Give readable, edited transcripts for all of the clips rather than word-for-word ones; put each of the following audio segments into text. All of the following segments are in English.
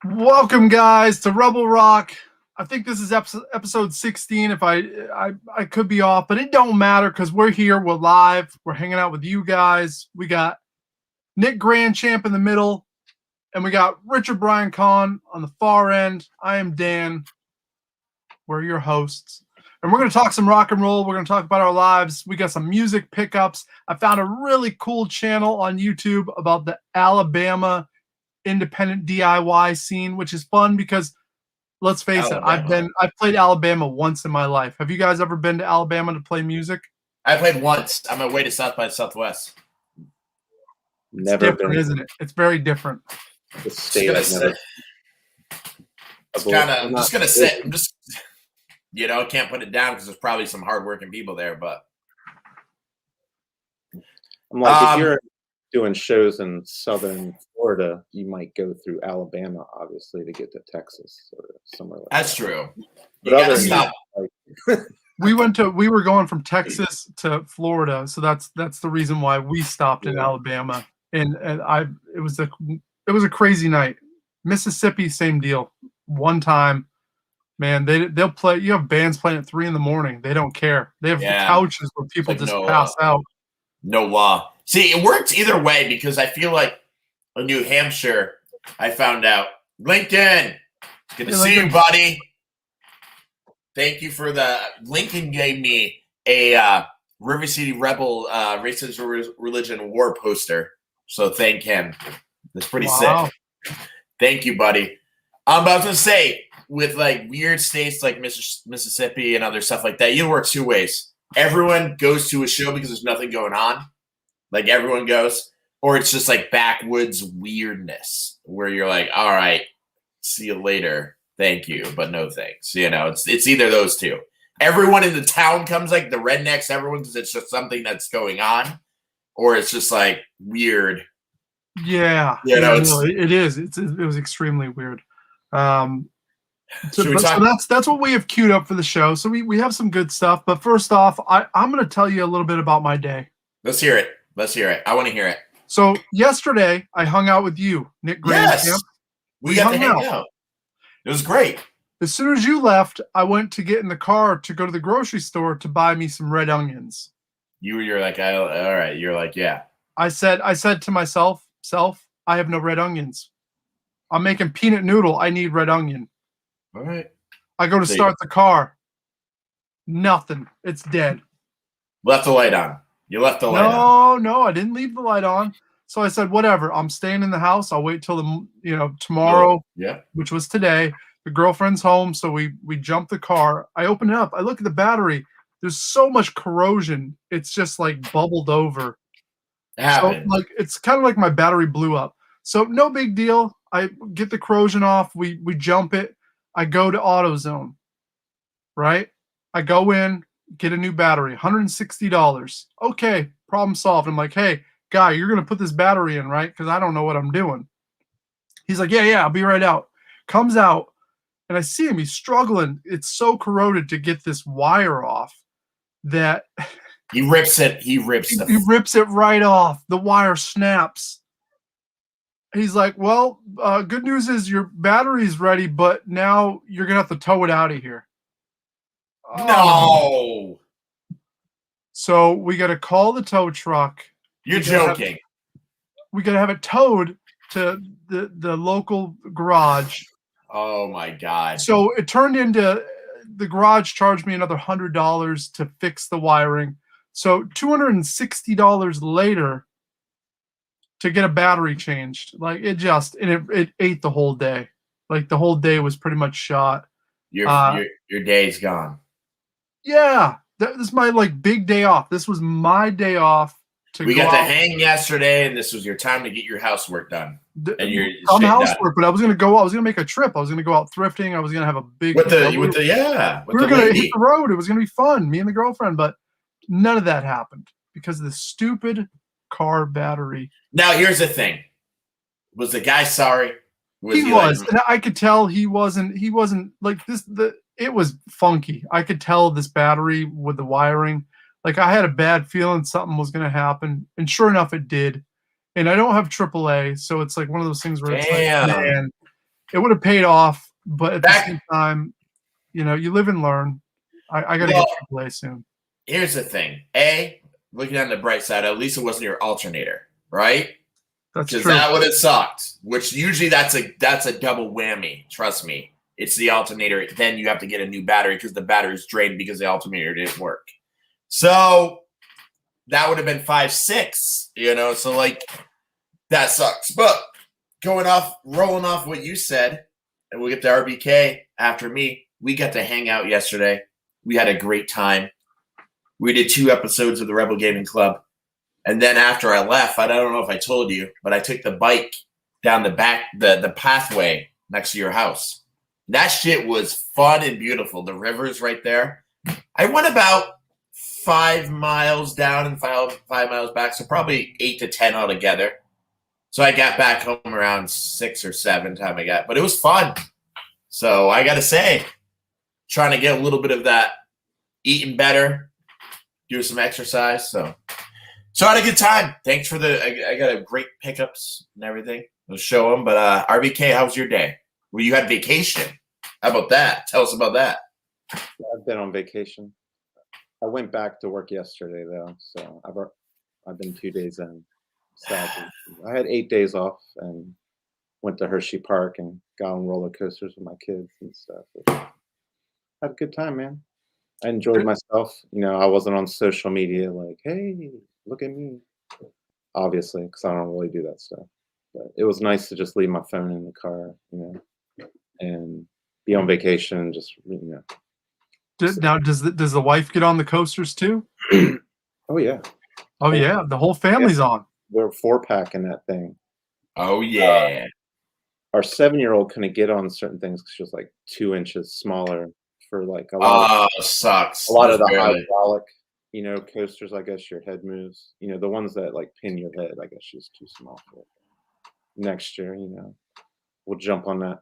Welcome, guys, to Rebel Rock. I think this is episode 16. If I could be off, but it don't matter because we're here. We're live. We're hanging out with you guys. We got Nick Grandchamp in the middle, and we got Richard Brian Kahn on the far end. I am Dan. We're your hosts, and we're going to talk some rock and roll. We're going to talk about our lives. We got some music pickups. I found a really cool channel on YouTube about the Alabama independent DIY scene, which is fun because let's face it, I've played Alabama once in my life. Have you guys ever been to Alabama to play music? I played once on my way to South by Southwest. It's different, isn't it? It's very different. The state I'm just gonna sit. I'm just, can't put it down because there's probably some hardworking people there. But I'm like, if you're doing shows in southern Florida, you might go through Alabama, obviously, to get to Texas or somewhere like that. That's true. But other than that, we were going from Texas to Florida, so that's the reason why we stopped in Alabama. And it was a crazy night. Mississippi, same deal. One time, man, they'll play. You have bands playing at 3 a.m. They don't care. They have couches where people just pass out. No law. See, it works either way because I feel like in New Hampshire, I found out. Lincoln, it's good to see you, buddy. Thank you for the Lincoln gave me a River City Rebel Racism, Religion, War poster. So thank him. That's pretty sick. Thank you, buddy. But I was gonna say, with like weird states like Mississippi and other stuff like that, you work two ways. Everyone goes to a show because there's nothing going on. Like everyone goes, or it's just like backwoods weirdness where you're like, all right, see you later. Thank you, but no thanks. It's either those two. Everyone in the town comes, like the rednecks, everyone, because it's just something that's going on, or it's just like weird. Yeah, it is. It was extremely weird. So that's what we have queued up for the show. So we have some good stuff. But first off, I'm going to tell you a little bit about my day. Let's hear it. I want to hear it. So yesterday, I hung out with you, Nick Grandchamp. Yes, we got to hang out. It was great. As soon as you left, I went to get in the car to go to the grocery store to buy me some red onions. You're like, all right. You're like, yeah. I said to myself, I have no red onions. I'm making peanut noodle. I need red onion. All right. I go to start the car. Nothing. It's dead. Left the light on. You left the light on. No, I didn't leave the light on. So I said, whatever. I'm staying in the house. I'll wait till tomorrow, which was today. The girlfriend's home, so we jumped the car. I open it up. I look at the battery. There's so much corrosion. It's just like bubbled over. So, like, it's kind of like my battery blew up. So no big deal. I get the corrosion off. We jump it. I go to AutoZone, right? I go in, get a new battery, $160. Okay, problem solved. I'm like, hey, guy, you're going to put this battery in, right? Because I don't know what I'm doing. He's like, yeah, I'll be right out. Comes out, and I see him. He's struggling. It's so corroded to get this wire off that he rips it. He rips it right off. The wire snaps. He's like, well, good news is your battery's ready, but now you're going to have to tow it out of here. No. So we got to call the tow truck. You're joking. We got to have it towed to the local garage. Oh, my God. So it turned into the garage charged me another $100 to fix the wiring. So $260 later to get a battery changed. Like it ate the whole day. Like the whole day was pretty much shot. Your day's gone. Yeah. This is my like big day off. This was my day off. We got to hang yesterday, and this was your time to get your housework done. And your housework, but I was gonna make a trip. I was gonna go out thrifting. I was gonna have a big we were gonna hit the road. It was gonna be fun, me and the girlfriend, but none of that happened because of the stupid car battery. Now here's the thing. Was the guy sorry? He was. And I could tell he wasn't like this. It was funky. I could tell this battery with the wiring. Like I had a bad feeling something was going to happen, and sure enough, it did. And I don't have AAA, so it's like one of those things where it's like, man, it would have paid off, but at the same time, you know, you live and learn. I got to get AAA soon. Here's the thing. Looking on the bright side, at least it wasn't your alternator, right? That's true. Because that would have sucked. Which usually that's a double whammy. Trust me. It's the alternator. Then you have to get a new battery because the battery's drained because the alternator didn't work. So that would have been 5,600, you know. So like that sucks. But rolling off what you said, and we'll get to RBK after me. We got to hang out yesterday. We had a great time. We did 2 episodes of the Rebel Gaming Club. And then after I left, I don't know if I told you, but I took the bike down the back, the pathway next to your house. That shit was fun and beautiful. The river's right there. I went about 5 miles down and 5 miles back, so probably 8 to 10 altogether. So I got back home around 6 or 7 time I got, but it was fun. So I got to say, trying to get a little bit of that eating better, do some exercise. So I had a good time. Thanks for I got a great pickups and everything. We'll show them. But RBK, how was your day? Well, you had vacation. How about that? Tell us about that. I've been on vacation. I went back to work yesterday though, so I've been 2 days in. Sadly. I had 8 days off and went to Hershey Park and got on roller coasters with my kids and stuff. Had a good time, man. I enjoyed myself. You know, I wasn't on social media like, hey, look at me. Obviously, because I don't really do that stuff. But it was nice to just leave my phone in the car, you know, and be on vacation and just, you know. Now, does the wife get on the coasters too? Oh, yeah. Oh, yeah. The whole family's on. We're 4-packing that thing. Oh, yeah. Our 7-year-old couldn't get on certain things because she was like 2 inches smaller for like a lot sucks. A lot of the hydraulic, you know, coasters, I guess your head moves. You know, the ones that like pin your head, I guess she's too small for it. Next year, you know, we'll jump on that.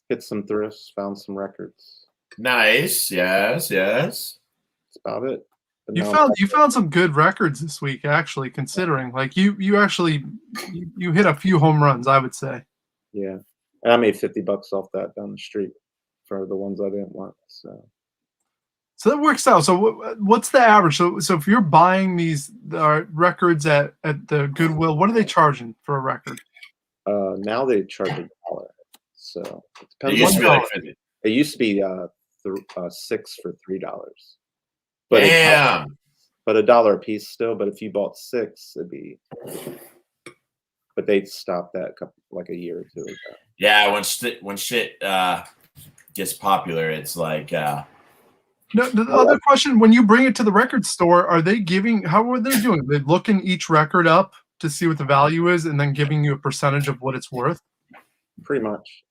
Hit some thrifts, found some records. Nice. Yes. That's about it. But you found some good records this week, actually, considering like you actually hit a few home runs, I would say. Yeah. And I made $50 off that down the street for the ones I didn't want. So that works out. So what's the average? So if you're buying these records at the Goodwill, what are they charging for a record? Now they charge $1. So it depends. It used to be 6 for $3. But damn. But $1 a piece still. But if you bought 6, it'd be. But they stopped that like a year or 2 ago. Yeah, when shit gets popular, it's like. No, the other question: when you bring it to the record store, are they giving? How are they doing? They looking each record up to see what the value is, and then giving you a percentage of what it's worth. Pretty much.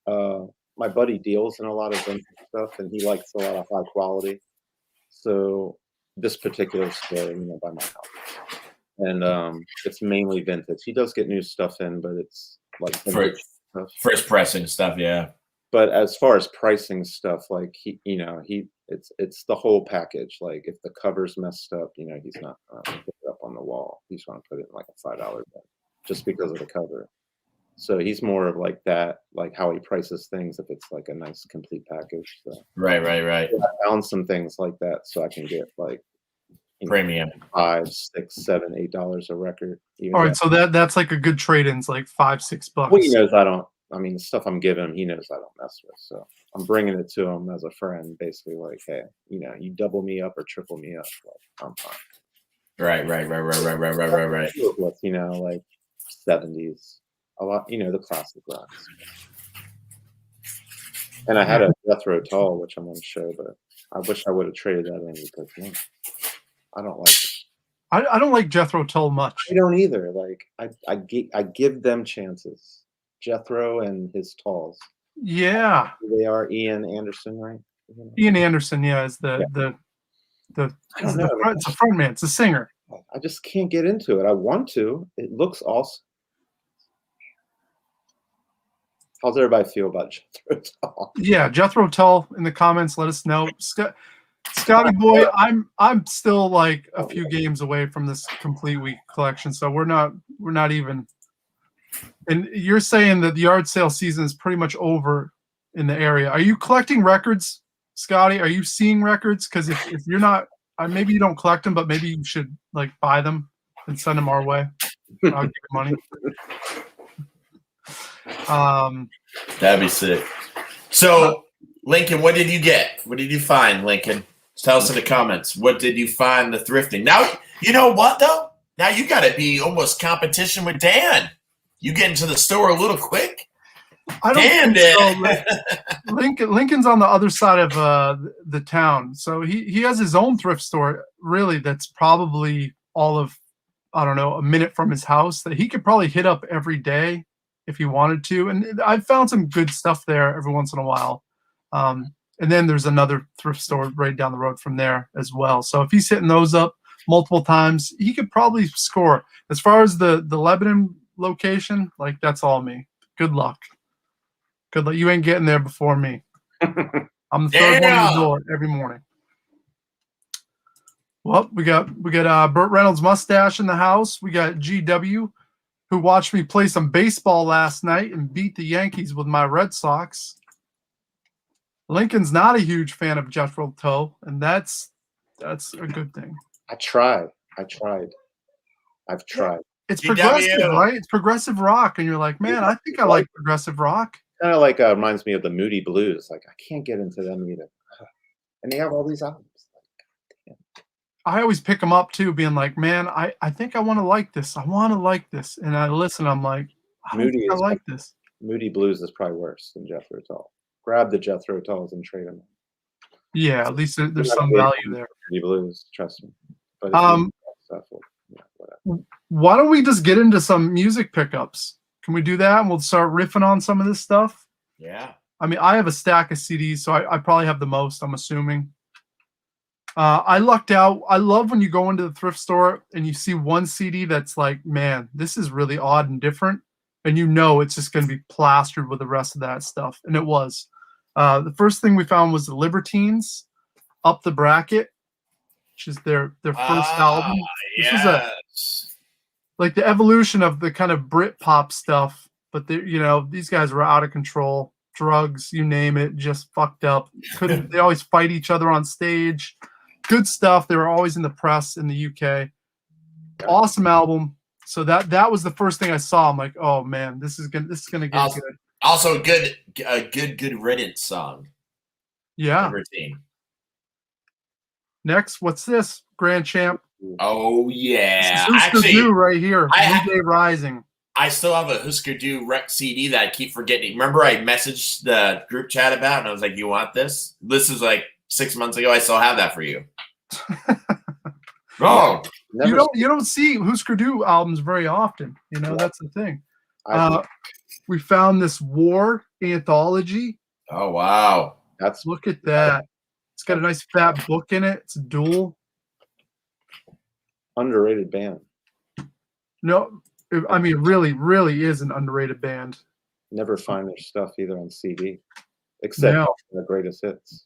My buddy deals in a lot of vintage stuff, and he likes a lot of high quality. So this particular store, you know, by my house, and it's mainly vintage. He does get new stuff in, but it's like first pressing stuff, yeah. But as far as pricing stuff, like it's the whole package. Like if the cover's messed up, you know, he's not put it up on the wall. He's going to put it in like a $5 bin just because of the cover. So he's more of like that, like how he prices things if it's like a nice complete package. So. Right. So I found some things like that so I can get like premium $5, $6, $7, $8 a record. All right, so that's like a good trade-in. It's like $5, $6. Well, he knows the stuff I'm giving him, he knows I don't mess with. So I'm bringing it to him as a friend, basically like, hey, you know, you double me up or triple me up, like I'm fine. Right. With, you know, like 70s, a lot, you know, the classic rocks. And I had a Jethro Tull, which I'm going to show, but I wish I would have traded that in because I don't like it. I don't like Jethro Tull much. I don't either. Like I give them chances. Jethro and his Tulls. Yeah. They are Ian Anderson, right? Ian Anderson, yeah, is the I don't know. It's a front man. It's a singer. I just can't get into it. I want to. It looks awesome. How's everybody feel about Jethro Tull? Yeah, Jethro Tull in the comments. Let us know. Scotty boy, I'm still like a few games away from this complete week collection, so we're not even. And you're saying that the yard sale season is pretty much over in the area. Are you collecting records, Scotty? Are you seeing records? Because if you're not, maybe you don't collect them, but maybe you should like buy them and send them our way. I'll give you money. That'd be sick. So, Lincoln, what did you get? What did you find, Lincoln? Tell us in the comments. What did you find the thrifting? Now, you know what, though? Now you got to be almost competition with Dan. You get into the store a little quick. I don't think so. Lincoln's on the other side of the town. So he has his own thrift store, really, that's probably all of, I don't know, a minute from his house that he could probably hit up every day if he wanted to. And I've found some good stuff there every once in a while. And then there's another thrift store right down the road from there as well. So if he's hitting those up multiple times, he could probably score. As far as the Lebanon location, like that's all me. Good luck. Good luck. You ain't getting there before me. I'm the third one in the door every morning. Well, we got Burt Reynolds' mustache in the house. We got GW, who watched me play some baseball last night and beat the Yankees with my Red Sox. Lincoln's not a huge fan of Jethro Tull, and that's a good thing. I've tried. It's progressive, right? It's progressive rock, and you're like, man, I think I like progressive rock. Kind of like reminds me of the Moody Blues. Like I can't get into them either, and they have all these albums. I always pick them up too, being like, man, I think I want to like this. I want to like this, and I listen. I'm like, I like this. Moody Blues is probably worse than Jethro Tull. Grab the Jethro Tulls and trade them. Yeah, at least there's some value there. Moody Blues, trust me. But why don't we just get into some music pickups? Can we do that? And we'll start riffing on some of this stuff. Yeah. I mean, I have a stack of CDs, so I probably have the most, I'm assuming. I lucked out. I love when you go into the thrift store and you see one CD that's like, man, this is really odd and different. And you know it's just going to be plastered with the rest of that stuff. And it was. The first thing we found was the Libertines, Up the Bracket, which is their first album. This is like the evolution of the kind of Brit pop stuff. But these guys were out of control. Drugs, you name it, just fucked up. They always fight each other on stage. Good stuff. They were always in the press in the UK. Awesome album. So that was the first thing I saw. I'm like, oh man, this is gonna get good. Also, a good riddance song. Yeah. Routine. Next, what's this? Grand Champ. Oh yeah. Actually, right here. New Day Rising. I still have a Husker Du rec CD that I keep forgetting. Remember, I messaged the group chat about, and I was like, "You want this?" This is like 6 months ago. I still have that for you. Oh, you don't see Husker Du albums very often. That's the thing. We found this War anthology. Oh wow! Look at that. It's got a nice fat book in it. It's dual. Underrated band. No, I mean, really, really is an underrated band. Never find their stuff either on CD, except the greatest hits.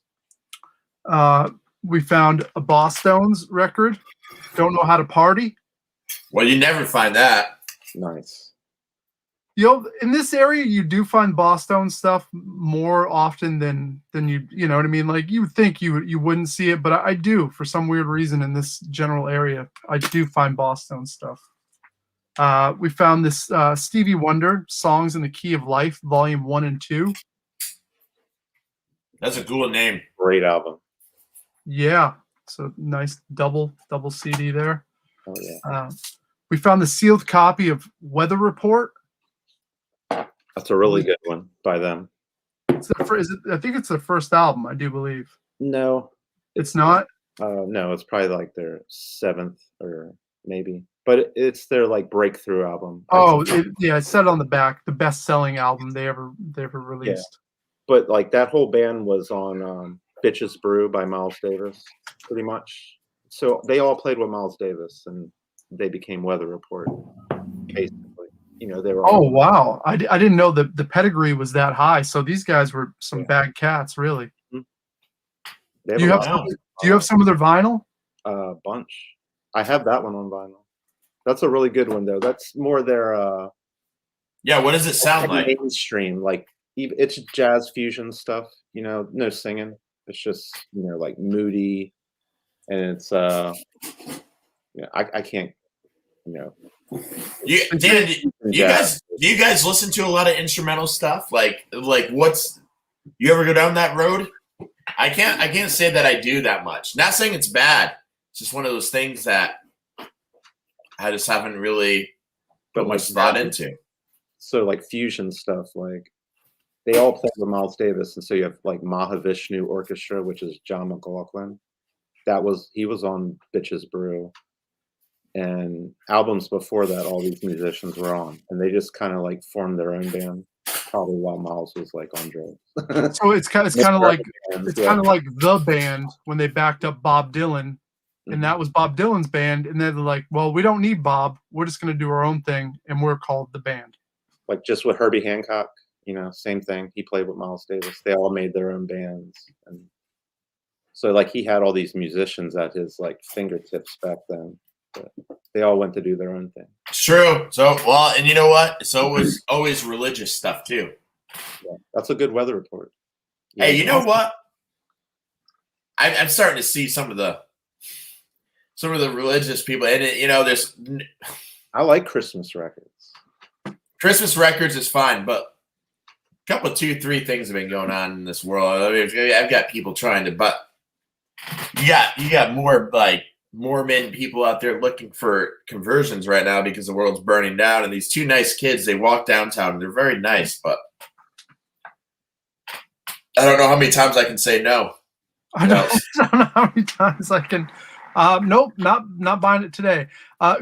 We found a Boss Stones record. Don't Know How to Party. Well, you never find that. Nice. In this area, you do find Boss Stones stuff more often than you know what I mean? Like you would think you wouldn't see it, but I do for some weird reason in this general area. I do find Boss Stones stuff. We found this Stevie Wonder, Songs in the Key of Life, Volume 1 and 2. That's a cool name. Great album. Yeah. So nice double CD there. Oh yeah. We found the sealed copy of Weather Report. That's a really good one by them. I think it's their first album, I do believe. No. It's not? No, it's probably like their 7th or maybe. But it's their like breakthrough album. Oh, it said on the back, the best-selling album they ever released. Yeah. But like that whole band was on Bitches Brew by Miles Davis, pretty much. So they all played with Miles Davis, and they became Weather Report, basically. They were. Oh wow! I didn't know the pedigree was that high. So these guys were some bad cats, really. Mm-hmm. Do you have some of their vinyl? Bunch. I have that one on vinyl. That's a really good one, though. That's more their. Yeah, what does it sound like? Mainstream, like it's jazz fusion stuff. You know, no singing. It's just like moody, and it's I can't Dan, do you guys listen to a lot of instrumental stuff? Like what's you ever go down that road? I can't say that I do that much. Not saying it's bad. It's just one of those things that I just haven't really put much thought into. So like fusion stuff, like they all play with Miles Davis, and so you have like Mahavishnu Orchestra, which is John McLaughlin. He was on Bitches Brew, and albums before that, all these musicians were on, and they just kind of like formed their own band, probably while Miles was like on drugs. So it's kind of like the band when they backed up Bob Dylan, and that was Bob Dylan's band, and then they're like, well, we don't need Bob, we're just going to do our own thing, and we're called the band. Like just with Herbie Hancock, same thing. He played with Miles Davis. They all made their own bands, and so like he had all these musicians at his like fingertips back then. But they all went to do their own thing. It's true. So and you know what? It's always religious stuff too. Yeah, that's a good weather report. Hey, you know what? I'm starting to see some of the religious people, and there's. I like Christmas records. Christmas records is fine, but a couple, 2-3 things have been going on in this world. I mean, I've got people trying to, but you got more like Mormon people out there looking for conversions right now because the world's burning down. And these two nice kids, they walk downtown and they're very nice, but I don't know how many times I can say no. I don't know how many times I can. Nope, not buying it today.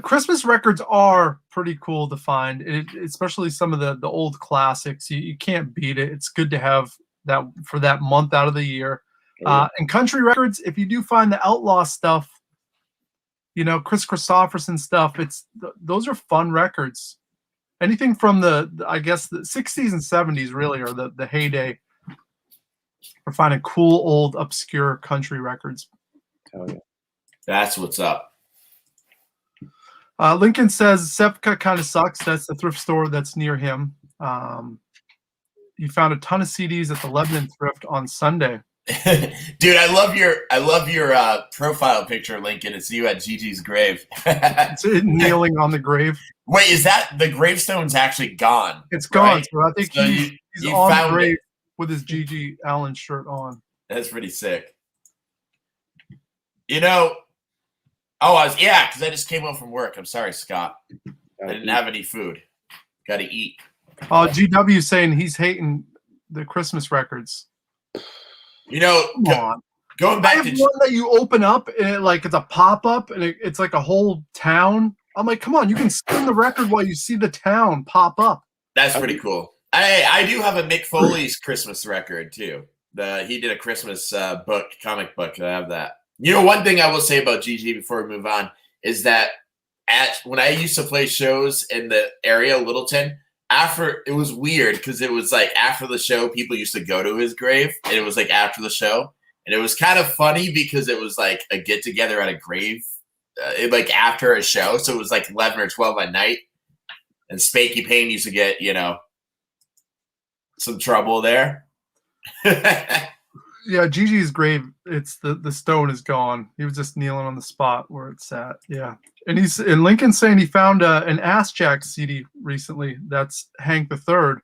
Christmas records are pretty cool to find, especially some of the old classics. You can't beat it. It's good to have that for that month out of the year. And country records, if you do find the outlaw stuff, Chris Christopherson stuff, those are fun records. Anything from I guess the 60s and 70s really are the heyday for finding cool old obscure country records. Oh yeah. That's what's up. Lincoln says Sepka kind of sucks. That's the thrift store that's near him. You found a ton of CDs at the Lebanon thrift on Sunday. Dude, I love your profile picture, Lincoln. It's you at Gigi's grave. It's kneeling on the grave. Wait, is that the gravestone's actually gone? It's gone. Right? So I think he's on the grave with his Gigi Allen shirt on. That's pretty sick. Because I just came home from work. I'm sorry, Scott. I didn't have any food. Got to eat. GW saying he's hating the Christmas records. Come on. Going back to one that you open up and it's a pop-up and it's like a whole town. I'm like, come on, you can spin the record while you see the town pop up. That's pretty cool. I do have a Mick Foley's Christmas record too. He did a Christmas comic book. I have that. One thing I will say about GG before we move on is that when I used to play shows in the area, Littleton, it was weird because it was like after the show, people used to go to his grave, and it was like after the show, and it was kind of funny because it was like a get together at a grave, like after a show, so it was like 11 or 12 at night, and Spanky Payne used to get some trouble there. Yeah, Gigi's grave, it's the stone is gone. He was just kneeling on the spot where it's at. Yeah. And Lincoln's saying he found an Ass Jack CD recently. That's Hank III,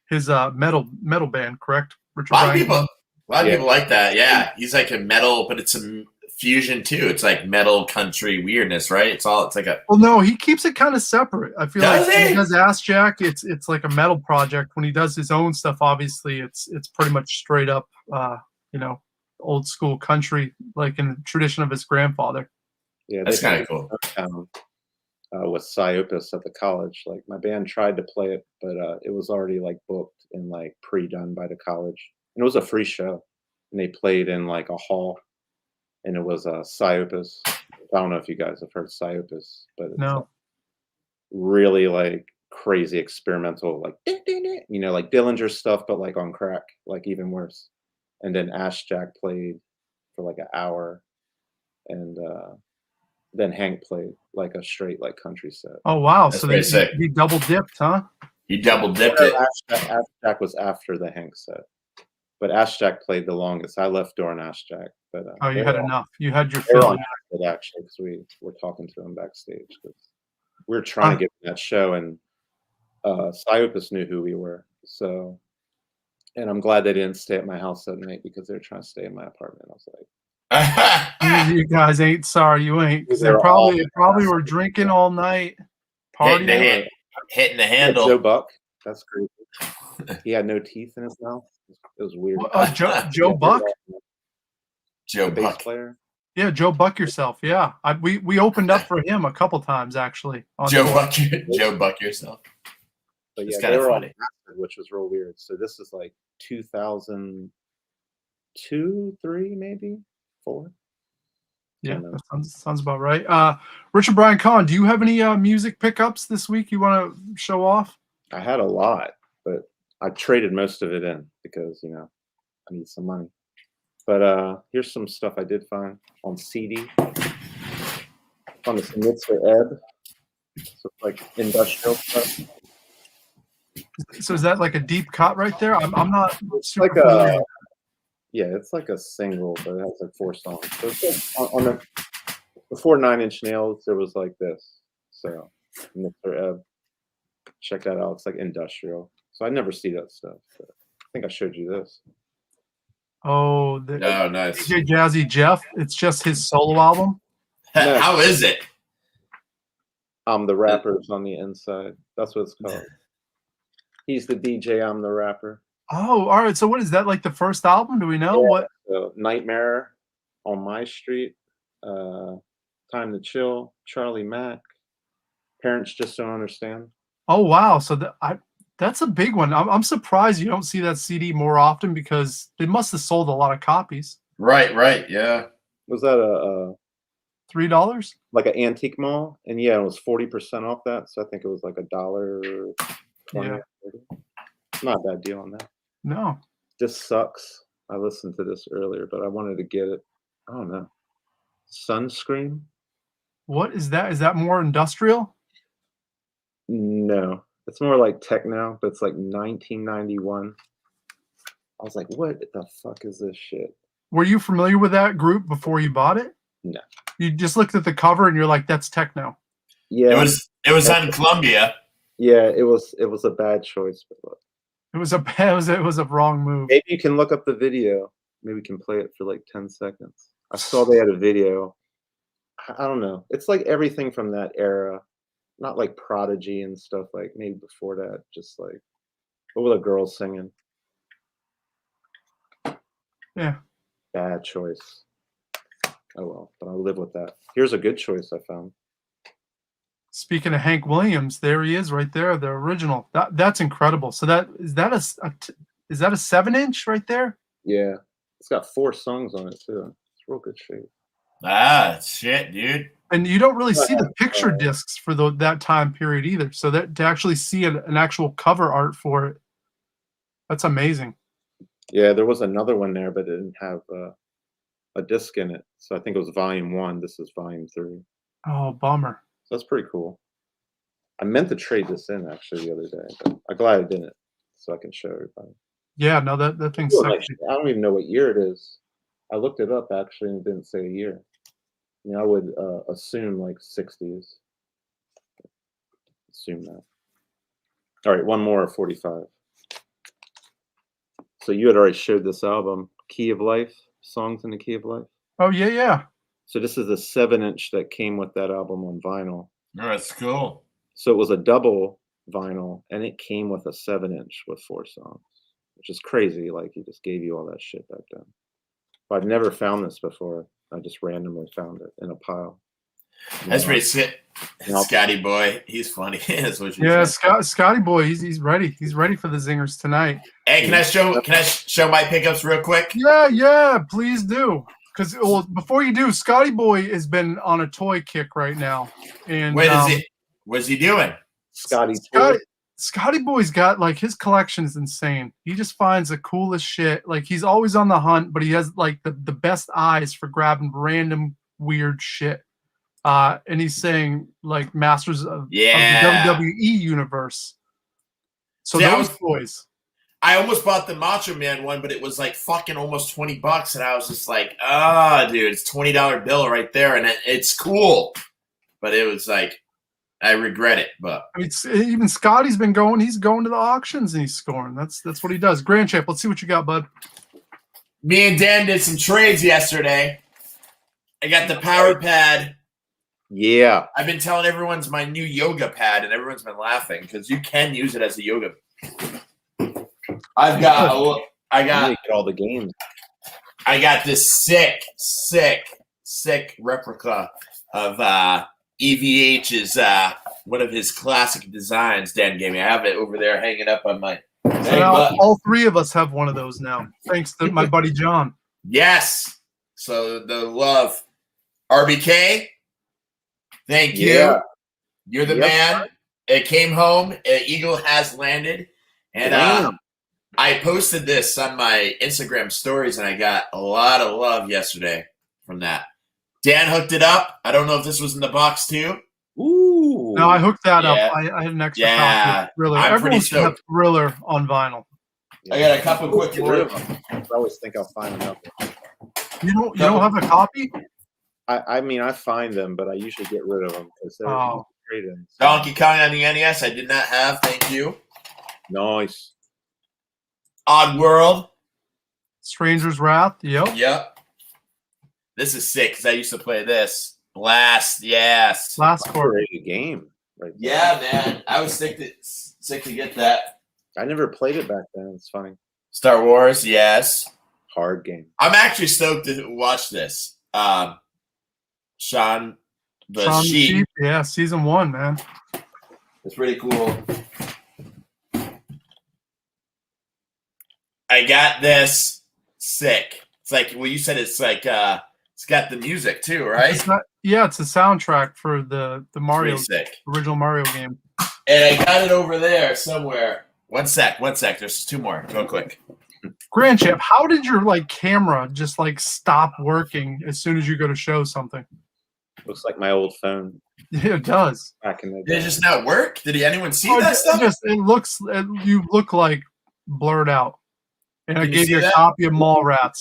his metal band, correct? Richard a lot of people like that. Yeah. He's like a metal, but it's a fusion too. It's like metal country weirdness, right? It's like a Well, no, he keeps it kind of separate. I feel like when he does Ass Jack, it's like a metal project. When he does his own stuff, obviously it's pretty much straight up old school country, like in the tradition of his grandfather. Yeah, that's kind of cool. With Psyopus at the college, like my band tried to play it, but it was already like booked and like pre-done by the college, and it was a free show, and they played in like a hall, and it was Psyopus. I don't know if you guys have heard Psyopus, but it's no, really like crazy experimental, like like Dillinger stuff, but like on crack, like even worse. And then Ash Jack played for like an hour, and then Hank played like a straight like country set. Oh wow! That's so they sick. he double dipped, huh? He double dipped it. Ashjack was after the Hank set, but Ashjack played the longest. I left during Ashjack, but Oh, you had enough. You had your they were fill. on acid, actually, because we were talking to him backstage. We were trying to get that show, and Psyopus knew who we were. So, and I'm glad they didn't stay at my house that night because they were trying to stay in my apartment. I was like, you guys ain't sorry, you ain't. Because they probably were drinking all night, partying, hitting the handle. Joe Buck, that's crazy. He had no teeth in his mouth. It was weird. Joe Buck, Joe the bass Buck player. Yeah, Joe Buck yourself. Yeah, we opened up for him a couple times actually. Joe Buck yourself. But yeah, they were on acid, which was real weird. So this is like 2002, 3, maybe 4. Yeah, that sounds about right. Richard Brian Kahn, do you have any music pickups this week you want to show off? I had a lot, but I traded most of it in because I need some money. But here's some stuff I did find on CD. On this Mr. Ebb, so like industrial stuff. So is that like a deep cut right there? I'm not. It's like a it's like a single, but it has like 4 songs. So it's like on before 9 Inch Nails, there was like this. So Mr. Ebb, check that out. It's like industrial. So I never see that stuff. But I think I showed you this. Oh, nice. DJ Jazzy Jeff. It's just his solo album. No. How is it? The rapper's on the inside. That's what it's called. He's the DJ. I'm the rapper. Oh, all right. So what is that, like the first album? Do we know what? So Nightmare on My Street, Time to Chill, Charlie Mack, Parents Just Don't Understand. Oh wow! So that's a big one. I'm surprised you don't see that CD more often because they must have sold a lot of copies. Right. Yeah. Was that a $3? Like an antique mall? And yeah, it was 40% off that. So I think it was like $1.20. Yeah. Not a bad deal on that. No. This Sucks. I listened to this earlier, but I wanted to get it. I don't know. Sunscreen? What is that? Is that more industrial? No. It's more like techno, but it's like 1991. I was like, what the fuck is this shit? Were you familiar with that group before you bought it? No. You just looked at the cover and you're like, that's techno. Yeah. It was on Columbia. Yeah, it was a bad choice, but look. It was a wrong move. Maybe you can look up the video. Maybe we can play it for like 10 seconds. I saw they had a video. I don't know. It's like everything from that era. Not like Prodigy and stuff, like maybe before that. Just like, what were the girls singing? Yeah. Bad choice. Oh well, but I'll live with that. Here's a good choice I found. Speaking of Hank Williams, there he is right there, the original. That's incredible. So is that a 7-inch right there? Yeah. It's got 4 songs on it too. It's real good shape. Ah, shit, dude. And you don't really see the picture discs for that time period either. So that to actually see an actual cover art for it, that's amazing. Yeah, there was another one there, but it didn't have a disc in it. So I think it was volume 1. This is volume 3. Oh, bummer. So that's pretty cool. I meant to trade this in actually the other day, but I'm glad I didn't, so I can show everybody. Yeah, no, that thing's sexy. I don't even know what year it is. I looked it up actually, and it didn't say a year. I would assume like 60s. Assume that. All right, one more 45. So you had already showed this album, Key of Life, Songs in the Key of Life. Oh yeah. So this is a 7-inch that came with that album on vinyl. Oh, that's cool. So it was a double vinyl, and it came with a 7-inch with 4 songs, which is crazy. Like he just gave you all that shit back then. But I've never found this before. I just randomly found it in a pile. That's pretty sick. Scotty boy, he's funny. That's what you said. Scotty boy, he's ready. He's ready for the zingers tonight. Hey, can I show my pickups real quick? Yeah, please do. Because before you do, Scotty boy has been on a toy kick right now. And what's he doing? Scotty boy's got like his collection's insane. He just finds the coolest shit. Like he's always on the hunt, but he has like the best eyes for grabbing random weird shit. And he's saying like masters of the WWE universe. So See, those boys. I almost bought the Macho Man one, but it was like fucking almost $20, and I was just like, dude, it's $20 bill right there, and it's cool, but it was like, I regret it. But I mean, even Scotty's been going. He's going to the auctions and he's scoring. That's what he does. Grand Champ, let's see what you got, bud. Me and Dan did some trades yesterday. I got the power pad. Yeah. I've been telling everyone's my new yoga pad, and everyone's been laughing because you can use it as a yoga. I got all the games. I got this sick replica of EVH's one of his classic designs. Dan gave me. I have it over there hanging up on my. All three of us have one of those now, thanks to my buddy John. Yes. So the love, RBK. Thank you. Yeah. You're the man. It came home. Eagle has landed, and I posted this on my Instagram stories, and I got a lot of love yesterday from that. Dan hooked it up. I don't know if this was in the box too. Ooh. No, I hooked that up. I had an extra copy of Thriller. Everyone should have Thriller on vinyl. I got a couple quick words. I always think I'll find another. You don't have a copy? I mean, I find them, but I usually get rid of them because they're trade-ins. Donkey Kong on the NES, I did not have. Thank you. Nice. Odd World. Stranger's Wrath. Yep. This is sick because I used to play this. Blast, yes. Blast for a game. Right there. Yeah, man. I was sick to get that. I never played it back then. It's funny. Star Wars, yes. Hard game. I'm actually stoked to watch this. Shaun the Sheep. Yeah, season 1, man. It's pretty cool. I got this sick. It's like you said. It's like it's got the music too, right? It's a soundtrack for the Mario original Mario game. And I got it over there somewhere. One sec. There's 2 more. Real quick. Grand Champ, how did your camera just stop working as soon as you go to show something? Looks like my old phone. Yeah, it does. Back in the day. Did it just not work? Did anyone see that stuff? You look like blurred out. And I gave you a that? copy of Mallrats.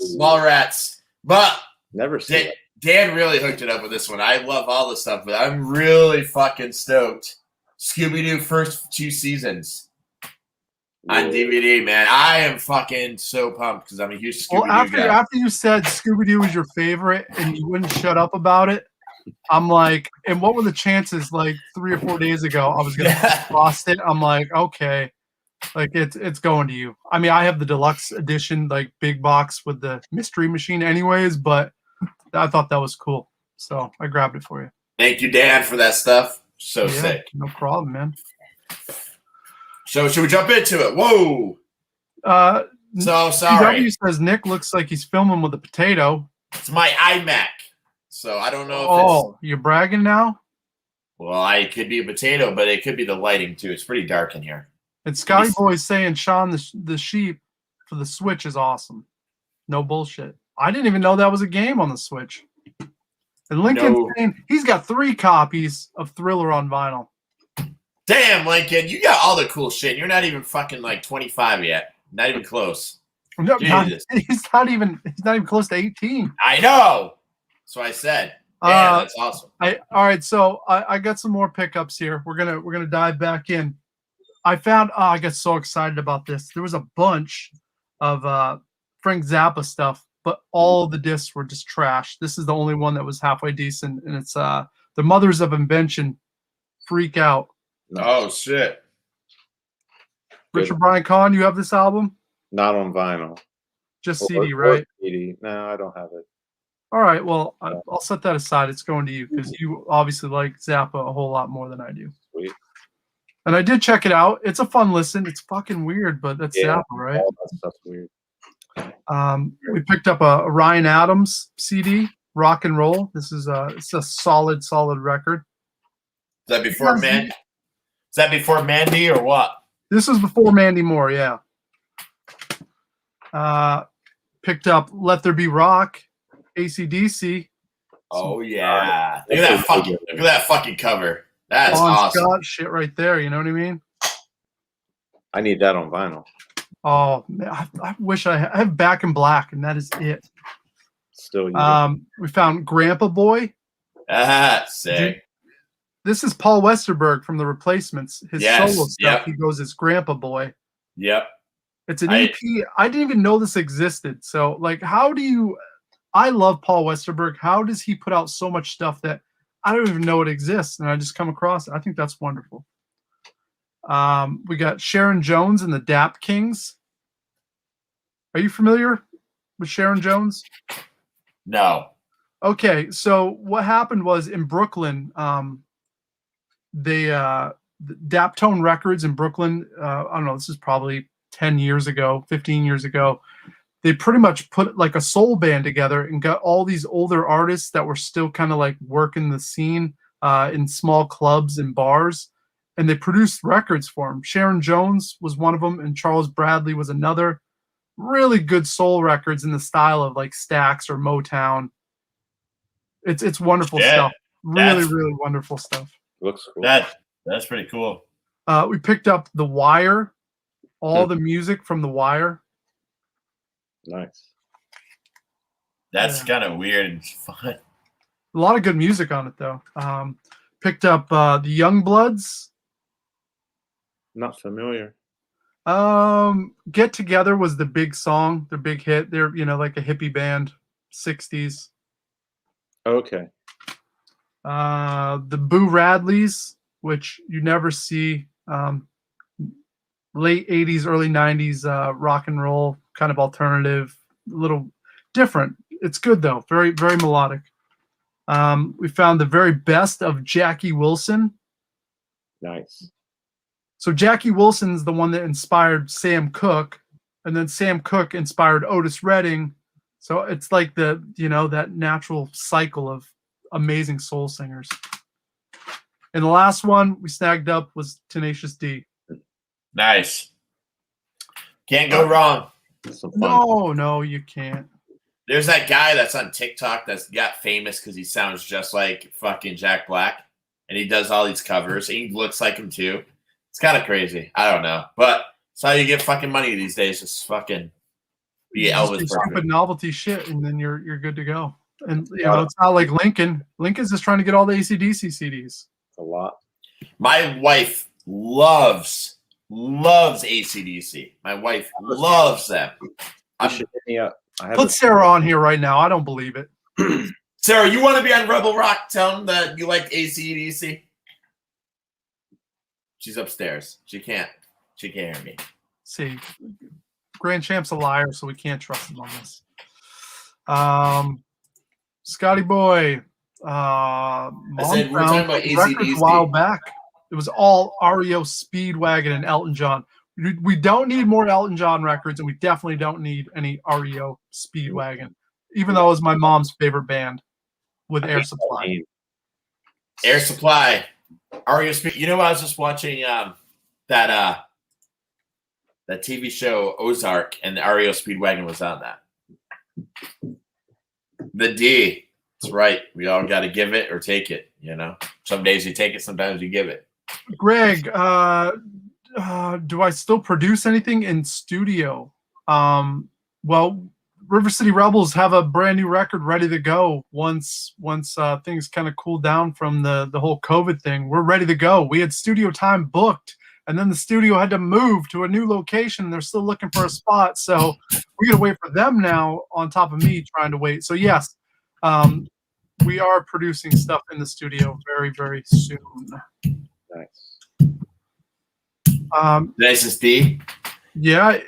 But never seen it. Dan really hooked it up with this one. I love all this stuff, but I'm really fucking stoked. Scooby-Doo first 2 seasons on DVD, man. I am fucking so pumped because I'm a huge Scooby-Doo guy. After you said Scooby-Doo was your favorite and you wouldn't shut up about it, I'm like, and what were the chances 3 or 4 days ago I was going to lost it? I'm like, okay. It's going to you. I mean, I have the deluxe edition, big box with the mystery machine anyways, but I thought that was cool. So I grabbed it for you. Thank you, Dan, for that stuff. So sick. No problem, man. So should we jump into it? Whoa. So sorry. CW says Nick looks like he's filming with a potato. It's my iMac. So I don't know if you're bragging now? Well, I could be a potato, but it could be the lighting too. It's pretty dark in here. And Scotty Boy's saying Shaun the Sheep for the Switch is awesome. No bullshit. I didn't even know that was a game on the Switch. And Lincoln's saying he's got 3 copies of Thriller on vinyl. Damn, Lincoln, you got all the cool shit. You're not even fucking 25 yet. Not even close. No, he's not even close to 18. I know. That's what I said. Yeah, that's awesome. All right, so I got some more pickups here. We're gonna dive back in. I found I got so excited about this. There was a bunch of Frank Zappa stuff, but all the discs were just trash. This is the only one that was halfway decent, and it's The Mothers of Invention, Freak Out. Oh shit. Richard Brian Kahn, you have this album? Not on vinyl. Just CD, right? CD. No, I don't have it. All right, well, I'll set that aside. It's going to you because you obviously like Zappa a whole lot more than I do. Sweet. And I did check it out. It's a fun listen. It's fucking weird, but that's Zappa, right? All that stuff's weird. We picked up a Ryan Adams CD, Rock and Roll. This is it's a solid record. Is that before Is that before Mandy or what? This is before Mandy Moore, yeah. Picked up Let There Be Rock, AC/DC. Oh yeah. Look at that fucking cover. That's awesome. Scott shit right there, you know what I mean? I need that on vinyl. Oh, man, I wish I have Back in Black, and that is it. Still, you We found Grandpa Boy. Sick. This is Paul Westerberg from The Replacements. His solo stuff, Yep. he goes as Grandpa Boy. Yep. It's an EP. I didn't even know this existed. So, like, how do you? I love Paul Westerberg. How does he put out so much stuff that I don't even know it exists, and I just come across it? I think that's wonderful. We got Sharon Jones and the Dap Kings. Are you familiar with Sharon Jones? No. Okay, so what happened was in Brooklyn, Daptone Records in Brooklyn, I don't know, this is probably 10 years ago, 15 years ago. They pretty much put like a soul band together and got all these older artists that were still kind of like working the scene in small clubs and bars. And they produced records for them. Sharon Jones was one of them, and Charles Bradley was another. Really good soul records in the style of like Stax or Motown. It's wonderful stuff. Really wonderful stuff. looks cool. That's pretty cool. We picked up The Wire, all the music from The Wire. Nice. That's kind of weird and fun. A lot of good music on it though. Picked up the Youngbloods. Not familiar. Get Together was the big song, the big hit. They're like a hippie band, 60s. Okay. The Boo Radleys, which you never see. Late 80s, early 90s rock and roll, kind of alternative, a little different. It's good though, very, very melodic. We found the very best of Jackie Wilson. Nice. So Jackie Wilson's the one that inspired Sam Cooke, and then Sam Cooke inspired Otis Redding. So it's like that natural cycle of amazing soul singers. And the last one we snagged up was Tenacious D. Nice. Can't go wrong. No, you can't. There's that guy that's on TikTok that's got famous because he sounds just like fucking Jack Black, and he does all these covers. And he looks like him too. It's kind of crazy. I don't know, but it's how you get fucking money these days. Just fucking be Elvis. Stupid novelty shit, and then you're good to go. And it's not like Lincoln. Lincoln's just trying to get all the AC/DC CDs. A lot. My wife loves AC/DC. My wife loves them. Put Sarah on here right now. I don't believe it. Sarah, you want to be on Rebel Rock? Tell them that you like AC/DC. She's upstairs. She can't hear me. See, Grand Champ's a liar, so we can't trust him on this. Scotty Boy. I said we're talking about AC/DC. A while back. It was all REO Speedwagon and Elton John. We don't need more Elton John records, and we definitely don't need any REO Speedwagon, even though it was my mom's favorite band with Air Supply. Air Supply. REO Speed. You know, I was just watching that TV show Ozark, and the REO Speedwagon was on that. The D. That's right. We all got to give it or take it. Some days you take it, sometimes you give it. Greg, do I still produce anything in studio? Well, River City Rebels have a brand new record ready to go once things kind of cool down from the whole COVID thing. We're ready to go. We had studio time booked, and then the studio had to move to a new location. They're still looking for a spot, so we got to wait for them now on top of me trying to wait. So yes, we are producing stuff in the studio very, very soon. Nice. Tenacious D. Yeah.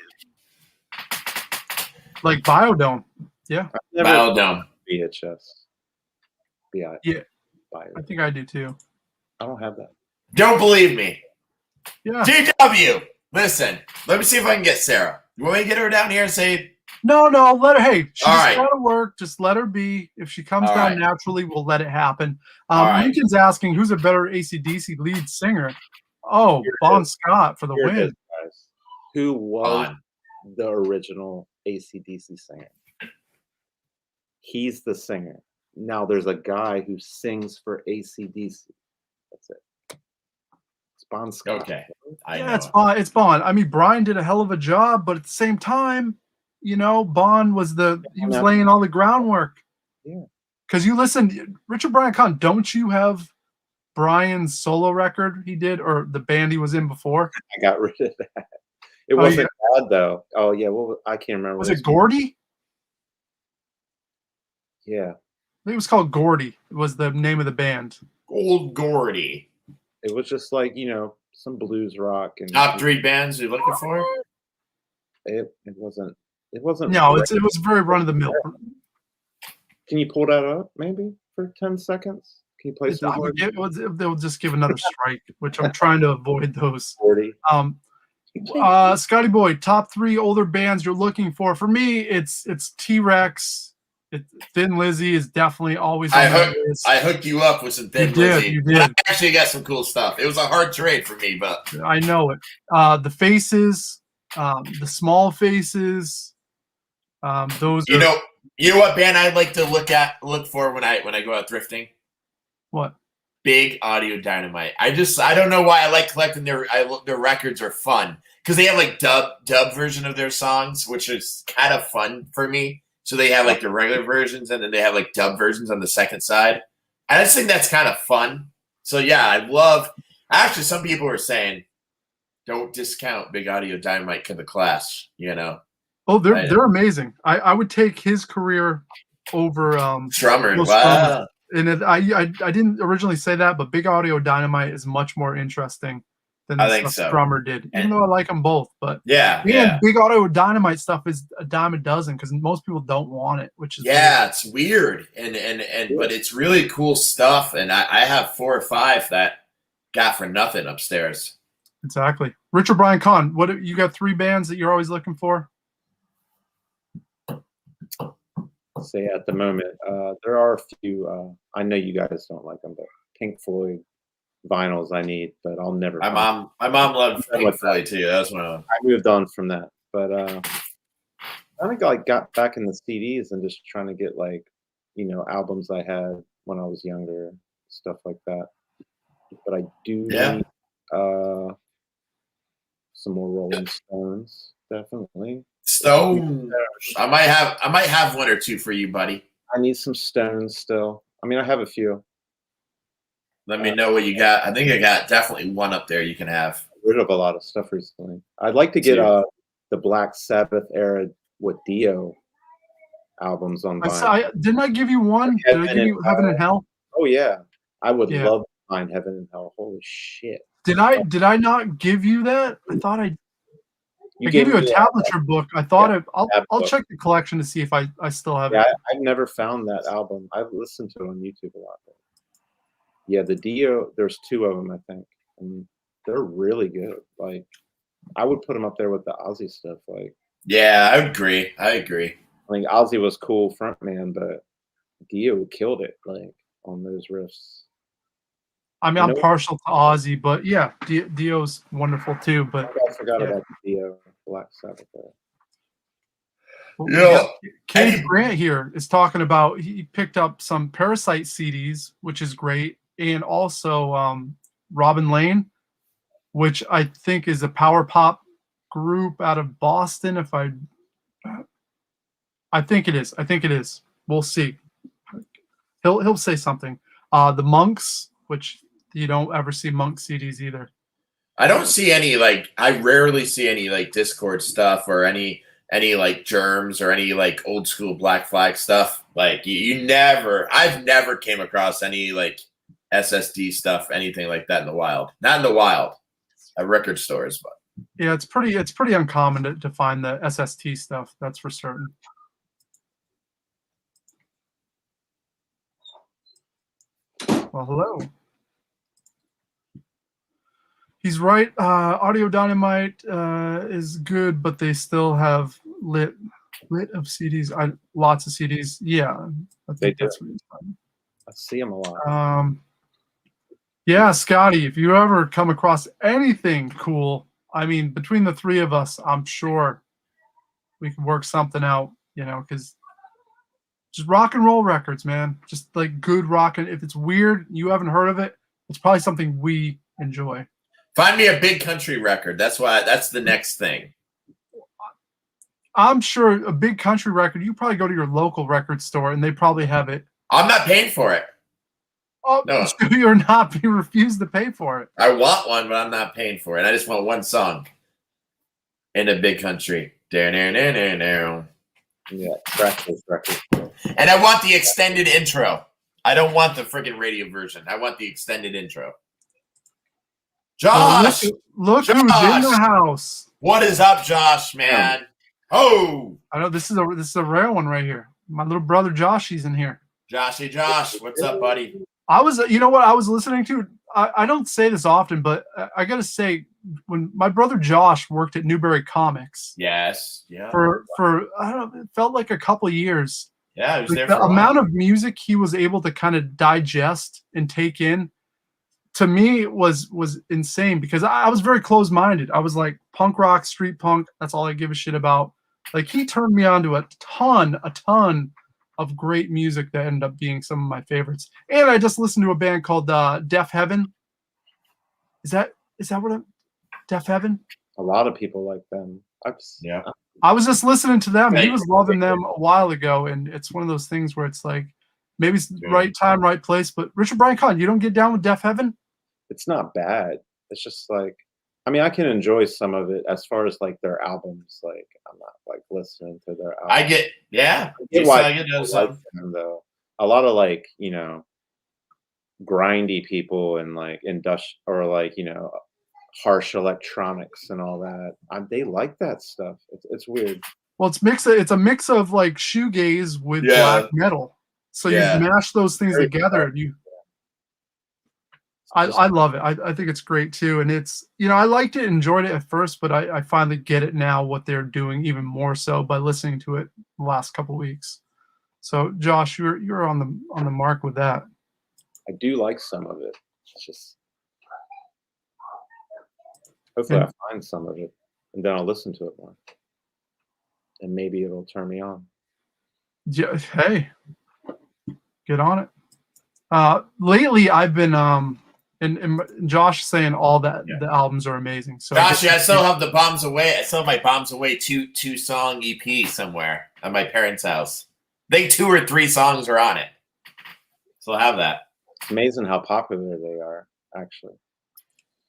Like Biodome. Yeah. Biodome. VHS. Yeah. I think I do too. I don't have that. Don't believe me. Yeah. GW. Listen, let me see if I can get Sarah. You want me to get her down here and say? No, let her. Hey, she's right. got to work. Just let her be. If she comes down naturally, we'll let it happen. Right. Lincoln's asking who's a better AC/DC lead singer. Oh, Bon Scott for the win. Guys. Who was the original AC/DC singer? He's the singer. Now there's a guy who sings for AC/DC. That's it. It's Bon Scott. Okay, I Yeah, know. it's Bon. I mean, Brian did a hell of a job, but at the same time, you know, Bon was he was laying all the groundwork. Yeah. Because you listen, Richard Brian Kahn, don't you have Brian's solo record he did, or the band he was in before? I got rid of that. It wasn't bad though. Oh yeah, I can't remember. Was it Gordy? Yeah. I think it was called Gordy. It was the name of the band. Old Gordy. It was just like, you know, some blues rock and Top 3 bands you're looking for? It wasn't. No, it was very run of the mill. Can you pull that up maybe for 10 seconds? Can you play some? They'll just give another strike, which I'm trying to avoid those. 40. Scotty Boy, top 3 older bands you're looking for. For me, it's T-Rex. Thin Lizzy is definitely always. I hooked you up with some Thin Lizzy. You did. I actually got some cool stuff. It was a hard trade for me, but I know it. The Faces, the Small Faces. Those. You know what band I'd like to look for when I go out thrifting? What? Big Audio Dynamite. I don't know why I like collecting their records are fun because they have like dub version of their songs, which is kind of fun for me. So they have like the regular versions and then they have like dub versions on the second side. I just think that's kind of fun. So yeah, actually some people are saying don't discount Big Audio Dynamite to the class, you know. Oh, they're amazing. I would take his career over Strummer. Wow. And I didn't originally say that, but Big Audio Dynamite is much more interesting than the stuff Strummer did. Even though I like them both, but Big Audio Dynamite stuff is a dime a dozen because most people don't want it, which is weird. It's weird but it's really cool stuff. And I have 4 or 5 that got for nothing upstairs. Exactly. Richard Brian Kahn, what you got 3 bands that you're always looking for? Say at the moment, there are a few. I know you guys don't like them, but Pink Floyd vinyls I need, but I'll never. My mom loved Pink Floyd too. That's one of them. I moved on from that, but I think I got back in the CDs and just trying to get like, you know, albums I had when I was younger, stuff like that. But I do need some more Rolling Stones, definitely. Stones. I might have 1 or 2 for you, buddy. I need some Stones still. I mean, I have a few. Let me know what you got. I think I got definitely 1 up there you can have. Rid of a lot of stuff recently. I'd like to get the Black Sabbath era with Dio albums on vinyl. Didn't I give you one? Did I give you Heaven and Hell? Oh yeah, I would love to find Heaven and Hell. Holy shit! Did I not give you that? I thought I gave you a tablature book. I thought I'll check the collection to see if I still have it. I've never found that album. I've listened to it on YouTube a lot. Yeah, the Dio. There's 2 of them, I think, and they're really good. Like, I would put them up there with the Ozzy stuff. Like, yeah, I agree. I think Ozzy was cool frontman, but Dio killed it. Like on those riffs. I mean, I'm partial to Ozzy, but yeah, Dio's wonderful too. But I forgot about Dio, Black Sabbath. Cade Grant here is talking about he picked up some Parasite CDs, which is great, and also Robin Lane, which I think is a power pop group out of Boston. I think it is. We'll see. He'll say something. The Monks, which you don't ever see Monk CDs either. I don't see any I rarely see any Discord stuff or any like Germs or any like old school Black Flag stuff. Like I've never came across any like SSD stuff, anything like that in the wild. Not in the wild, at record stores, but yeah, it's pretty uncommon to find the SST stuff. That's for certain. Well, hello. He's right. Audio Dynamite is good, but they still have lit of CDs. Lots of CDs. Yeah, I think that's what he's talking. I see them a lot. Yeah, Scotty, if you ever come across anything cool, I mean, between the 3 of us, I'm sure we can work something out. You know, because just rock and roll records, man. Just like good rock, and if it's weird, you haven't heard of it, it's probably something we enjoy. Find me a big country record. That's the next thing. I'm sure a big country record, you probably go to your local record store and they probably have it. I'm not paying for it. Oh, no. So you're not, you refuse to pay for it. I want one, but I'm not paying for it. I just want one song in a big country. Yeah, practice record. And I want the extended intro. I don't want the friggin' radio version. I want the extended intro. Josh! Look Josh! Who's in the house. What is up, Josh, man? Oh! I know this is a rare one right here. My little brother Josh, he's in here. Joshy Josh, what's up, buddy? You know what I was listening to? I don't say this often, but I got to say, when my brother Josh worked at Newberry Comics. Yes. Yeah. For I don't know, it felt like a couple of years. Yeah, it was there the for a amount while. of music he was able to kind of digest and take in, to me, was insane, because I was very closed-minded. I was like, punk rock, street punk, that's all I give a shit about. Like, he turned me on to a ton of great music that ended up being some of my favorites. And I just listened to a band called Deaf Heaven. Is that what Deaf Heaven? A lot of people like them. Yeah. I was just listening to them. He was loving them a while ago, and it's one of those things where it's like, maybe it's right time, right place. But Richard Brian Kahn, you don't get down with Deaf Heaven? It's not bad. It's just like, I mean, I can enjoy some of it as far as like their albums. Like, I'm not like listening to their albums. I get why I like them, though. A lot of like, you know, grindy people and like industrial, or like, you know, harsh electronics and all that. They like that stuff. It's weird. Well, it's a mix of like shoegaze with black metal. So you mash those things together. And I love it. I think it's great too. And it's, you know, I liked it, enjoyed it at first, but I finally get it now, what they're doing, even more so by listening to it the last couple of weeks. So Josh, you're on the mark with that. I do like some of it. It's just, hopefully I find some of it and then I'll listen to it more. And maybe it'll turn me on. Yeah, hey, get on it. Lately I've been and Josh saying all that the albums are amazing. So Josh, I still have the Bombs Away. I still have my Bombs Away two song EP somewhere at my parents' house. I think 2 or 3 songs are on it. So I'll have that. It's amazing how popular they are, actually.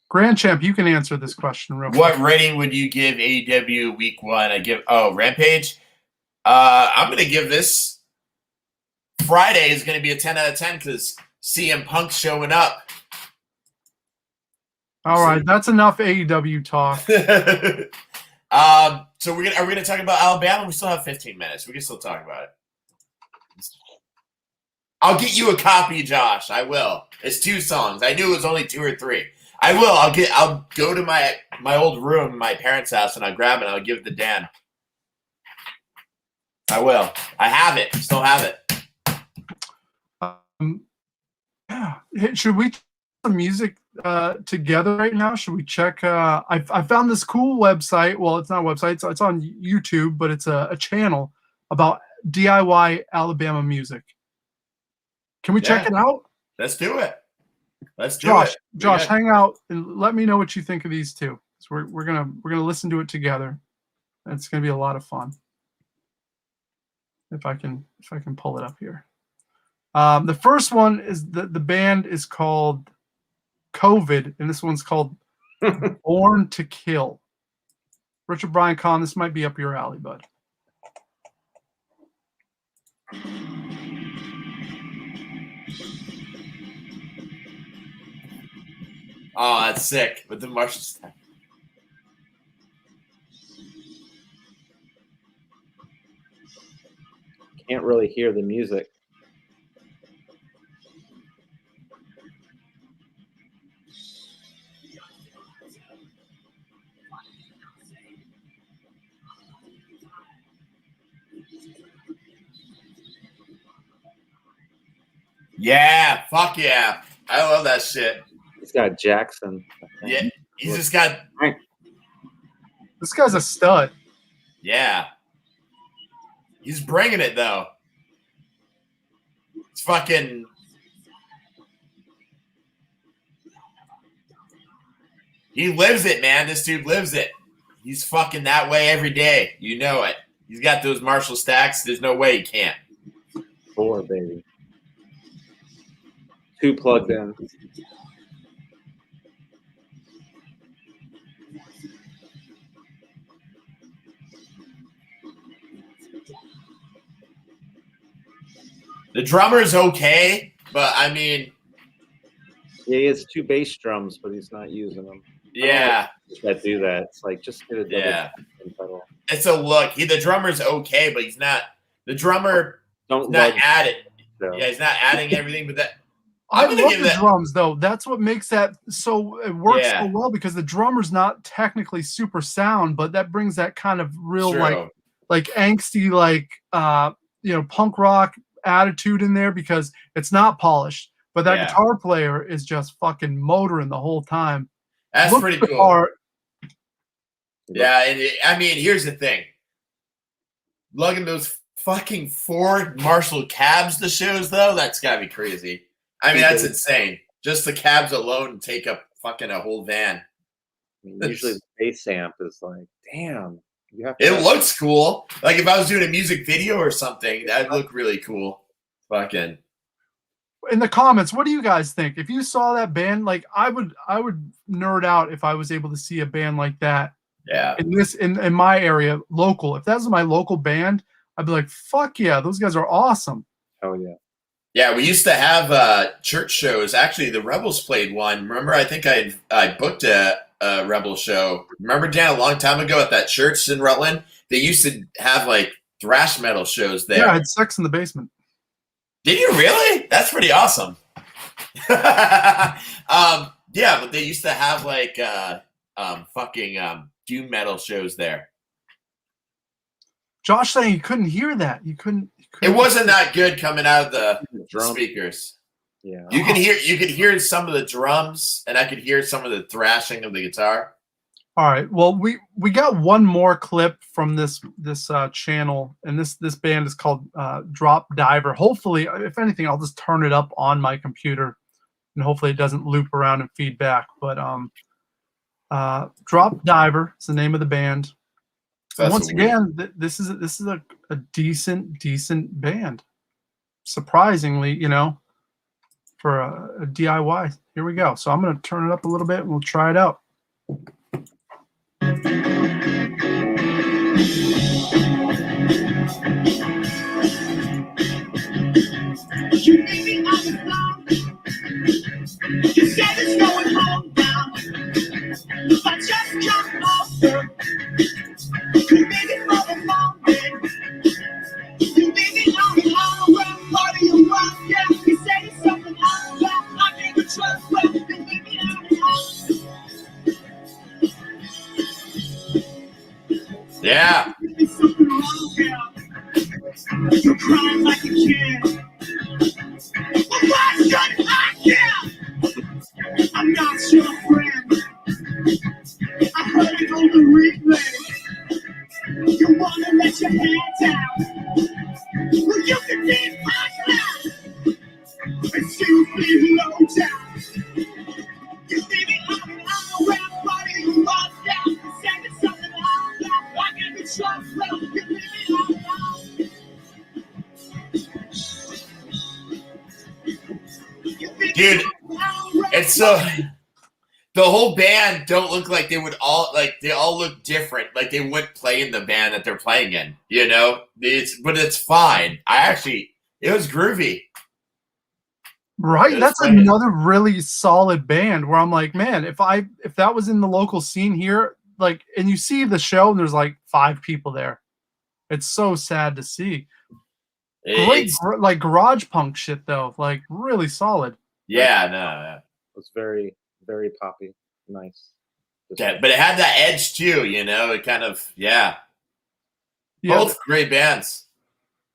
Grand Champ, you can answer this question real quick. What rating would you give AEW Week 1? Rampage. I'm gonna give this Friday is gonna be a 10 out of 10 because CM Punk's showing up. All right, that's enough AEW talk. So are we gonna talk about Alabama? We still have 15 minutes. We can still talk about it. I'll get you a copy, Josh. I will. It's 2 songs. I knew it was only 2 or 3. I will. I'll go to my old room, my parents' house, and I'll grab it. And I'll give it to Dan. I will. I have it. Still have it. Yeah. Should we check the music together right now? Should we check? I found this cool website. Well, it's not a website. It's on YouTube, but it's a channel about DIY Alabama music. Can we check it out? Let's do it. Josh, hang out and let me know what you think of these two. So we're gonna listen to it together. It's gonna be a lot of fun. If I can pull it up here. The first one is the band is called COVID, and this one's called Born to Kill. Richard Brian Kahn, this might be up your alley, bud. Oh, that's sick. With the Marshall staff. Can't really hear the music. Yeah, fuck yeah. I love that shit. He's got Jackson. Yeah, he's just got. This guy's a stud. Yeah. He's bringing it, though. It's fucking. He lives it, man. This dude lives it. He's fucking that way every day. You know it. He's got those Marshall stacks. There's no way he can't. 4, baby. 2 plugged in. The drummer's okay, but I mean, yeah, he has 2 bass drums, but he's not using them. Yeah, that do that. It's like just get a double pedal. It's a look. The drummer's okay, but he's not. The drummer not adding. Yeah, he's not adding everything, but that. I love the drums though. That's what makes that so it works so well because the drummer's not technically super sound, but that brings that kind of real like angsty punk rock attitude in there because it's not polished. But that guitar player is just fucking motoring the whole time. That's pretty cool. Yeah, and I mean, here's the thing. Lugging those fucking 4 Marshall cabs to shows, though, that's got to be crazy. I mean, that's insane. Just the cabs alone take up fucking a whole van. I mean, usually the bass amp is like, damn. It looks cool. Like if I was doing a music video or something, that'd look really cool. Fucking. In the comments, what do you guys think? If you saw that band, like I would nerd out if I was able to see a band like that. Yeah. In my area, local. If that was my local band, I'd be like, fuck yeah, those guys are awesome. Oh yeah. Yeah, we used to have church shows. Actually, the Rebels played one. Remember, I think I booked a Rebel show. Remember, Dan, a long time ago at that church in Rutland, they used to have like thrash metal shows there. Yeah, I had sex in the basement. Did you really? That's pretty awesome. Yeah, but they used to have like doom metal shows there. Josh saying he couldn't hear that. You couldn't. It wasn't that good coming out of the speakers. Yeah, you could hear some of the drums, and I could hear some of the thrashing of the guitar. All right. Well, we got one more clip from this channel, and this band is called Drop Diver. Hopefully, if anything, I'll just turn it up on my computer, and hopefully it doesn't loop around and feedback. But Drop Diver is the name of the band. Once again, this is a decent band. Surprisingly, for a DIY. Here we go. So I'm going to turn it up a little bit and we'll try it out. You made me on the floor. You said it's going home now. If I just come over, you made it for the moment. You made me on the around part of your rock. Yeah, you said it's something out loud. I never trust when you made me on the Yeah. There's something wrong here. You're crying like a kid. Well, why should I care? I'm not your friend. I heard it on the replay. You wanna let your hair down? Well, you can be my man and still be low down. You see me on an around body, you walk down. You said it's something out loud. I can be trust well. You leave me out loud. Dude, it's so the whole band don't look like they would all they all look different. Like they wouldn't play in the band that they're playing in, but it's fine. It was groovy. Right. That's another really solid band where I'm like, man, if that was in the local scene here, like, and you see the show and there's like 5 people there. It's so sad to see. Great, like garage punk shit though, like really solid. Yeah, no. It was very, very poppy. Nice. Yeah, but it had that edge too, it kind of, yeah. Both great bands.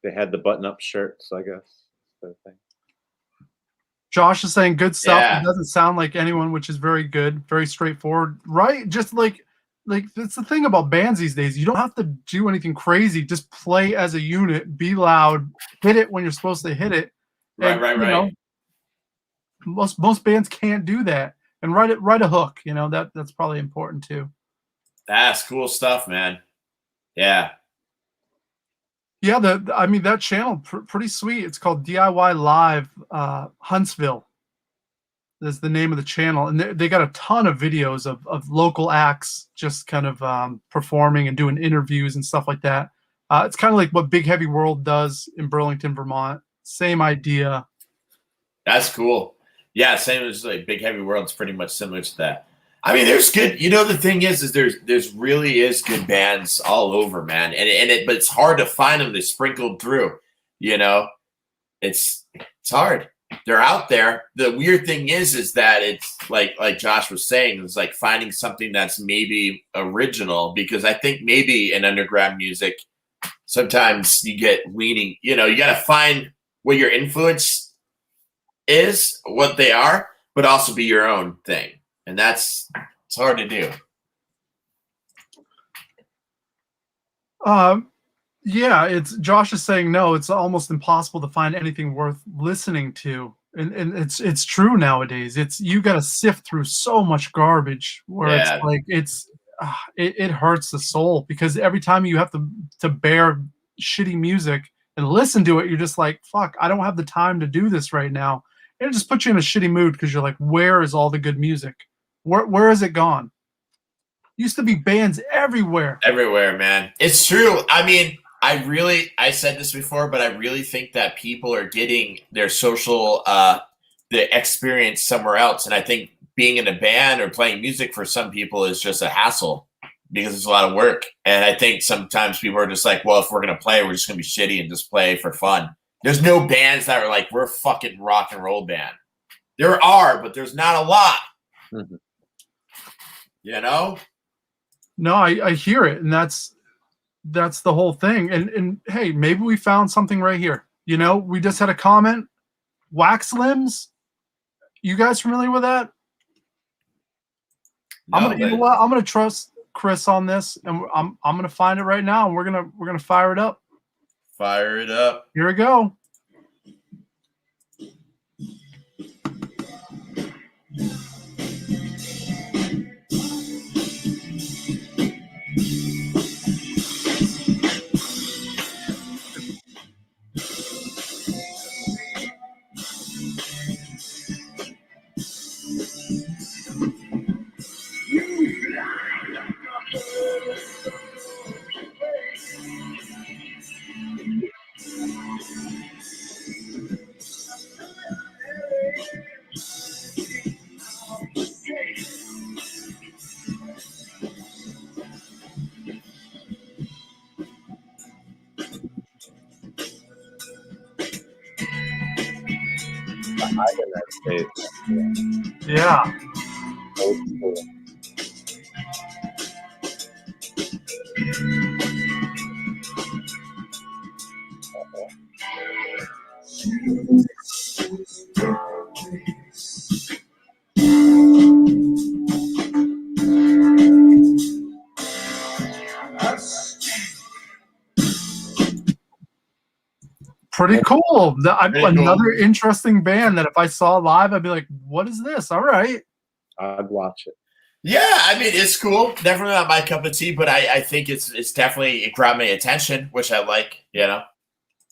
They had the button-up shirts, I guess. Sort of thing. Josh is saying good stuff. Yeah. It doesn't sound like anyone, which is very good, very straightforward, right? Just like that's the thing about bands these days. You don't have to do anything crazy. Just play as a unit, be loud, hit it when you're supposed to hit it. Right. Most bands can't do that. and write a hook. You know, that's probably important too. That's cool stuff, man. Yeah. Yeah, I mean that channel pretty sweet. It's called DIY Live Huntsville. Is the name of the channel, and they got a ton of videos of local acts just kind of performing and doing interviews and stuff like that. It's kind of like what Big Heavy World does in Burlington, Vermont. Same idea. That's cool. Yeah, same as like Big Heavy World's pretty much similar to that. I mean, there's good. You know, the thing is there's really is good bands all over, man, but it's hard to find them. They're sprinkled through. You know, it's hard. They're out there. The weird thing is that it's like Josh was saying, it's like finding something that's maybe original, because I think maybe in underground music, sometimes you get leaning, you know, you got to find what your influence is, what they are, but also be your own thing. And it's hard to do. Yeah, it's Josh is saying no, it's almost impossible to find anything worth listening to. And it's true nowadays. It's you got to sift through so much garbage where it's like it hurts the soul, because every time you have to bear shitty music and listen to it, you're just like, fuck, I don't have the time to do this right now. And it just puts you in a shitty mood, because you're like, where is all the good music? Where is it gone? Used to be bands everywhere. Everywhere, man. It's true. I mean, I said this before, but I really think that people are getting their social the experience somewhere else. And I think being in a band or playing music for some people is just a hassle, because it's a lot of work. And I think sometimes people are just like, well, if we're going to play, we're just going to be shitty and just play for fun. There's no bands that are like, we're a fucking rock and roll band. There are, but there's not a lot. Mm-hmm. You know? No, I hear it. And that's the whole thing. And hey, maybe we found something right here. You know, we just had a comment. Wax limbs. You guys familiar with that? No, you know what? I'm gonna trust Chris on this, and I'm gonna find it right now, and we're gonna fire it up. Fire it up. Here we go. Yeah. Old school. Pretty cool. Another cool. interesting band that if I saw live, I'd be like, what is this? All right. I'd watch it. Yeah, I mean, it's cool. Definitely not my cup of tea, but I think it's definitely, it grabbed my attention, which I like, you know.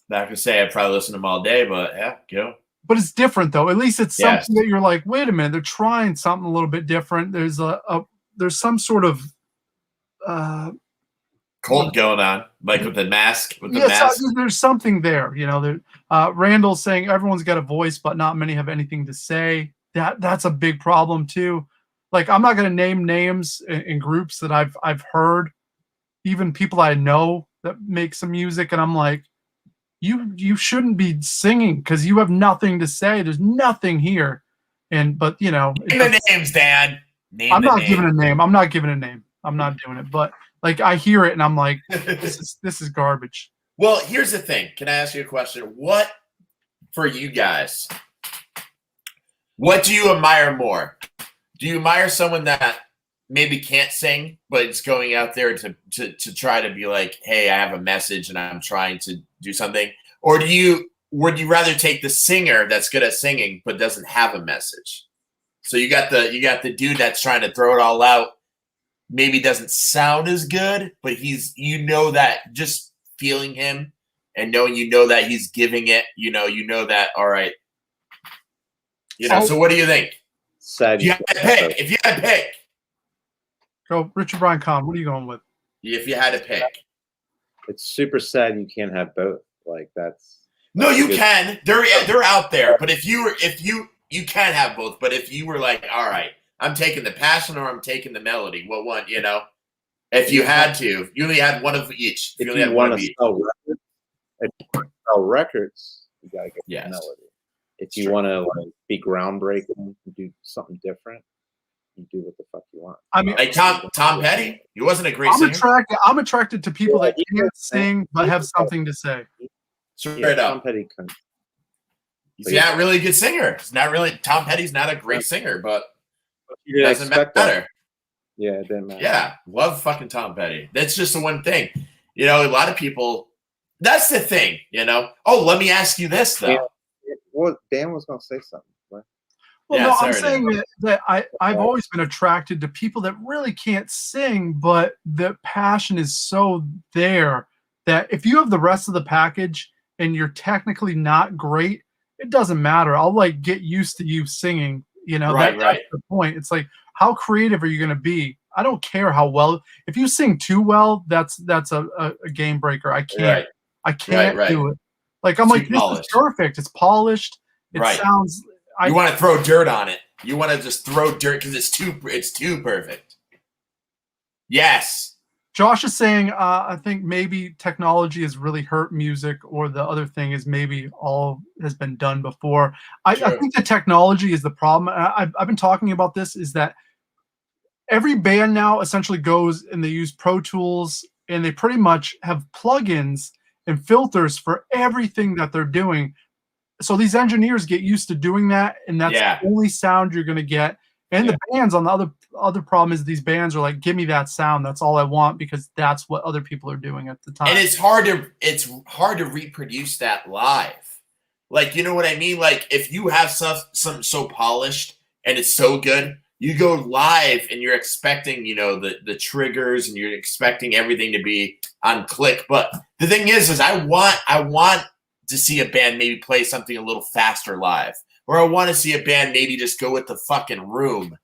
Not gonna say I'd probably listen to them all day, but yeah, go. But it's different though. At least it's something that you're like, wait a minute, they're trying something a little bit different. There's there's some sort of cult going on, like with the mask. So there's something there, you know. Randall's saying everyone's got a voice, but not many have anything to say. That's a big problem too. Like, I'm not going to name names in groups that I've heard, even people I know that make some music, and I'm like, you shouldn't be singing because you have nothing to say. There's nothing here, but you know, name the names, Dan. I'm not giving a name. I'm not giving a name. I'm not doing it. But like, I hear it and I'm like, this is garbage. Well, here's the thing. Can I ask you a question? What, for you guys, what do you admire more? Do you admire someone that maybe can't sing, but it's going out there to try to be like, hey, I have a message and I'm trying to do something? Or would you rather take the singer that's good at singing but doesn't have a message? So you got the dude that's trying to throw it all out. Maybe doesn't sound as good, but he's that just feeling him and knowing that he's giving it. You know that all right. So what do you think? Sad. If you had to pick, go Richard Brian Kahn. What are you going with? If you had to pick, it's super sad you can't have both. Like that's no, you can. They're out there. But if you can have both. But if you were like, all right, I'm taking the passion or I'm taking the melody. What one? If you had to, you only had one of each. If you want to sell records, you gotta get the melody. If you want to like be groundbreaking and do something different, you do what the fuck you want. I mean, like Tom Petty, he wasn't a great singer. I'm attracted to people that can't sing but have something to say. Straight up. Tom Petty couldn't. He's not really a good singer. It's not really. Tom Petty's not a great singer, but it doesn't matter. That. Yeah, it didn't matter. Yeah, love fucking Tom Petty. That's just the one thing. A lot of people. That's the thing. Oh, let me ask you this though. Yeah. Well, Dan was going to say something. Right? Well, no, I'm saying that I've always been attracted to people that really can't sing, but the passion is so there that if you have the rest of the package and you're technically not great, it doesn't matter. I'll like get used to you singing. That's the point. It's like, how creative are you going to be? I don't care how well. If you sing too well, that's a game breaker. I can't. I can't do it. Like I'm like, this is perfect. It's polished. It sounds. You want to throw dirt on it. You want to just throw dirt because it's too perfect. Yes. Josh is saying, I think maybe technology has really hurt music, or the other thing is maybe all has been done before. I think the technology is the problem. I've been talking about this, is that every band now essentially goes and they use Pro Tools and they pretty much have plugins and filters for everything that they're doing. So these engineers get used to doing that, and that's the only sound you're going to get. And the bands, on the other problem is these bands are like, give me that sound. That's all I want, because that's what other people are doing at the time. And it's hard to reproduce that live. Like, you know what I mean? Like, if you have something so polished and it's so good, you go live and you're expecting, the triggers, and you're expecting everything to be on click. But the thing is I want to see a band maybe play something a little faster live. Or I want to see a band maybe just go with the fucking room.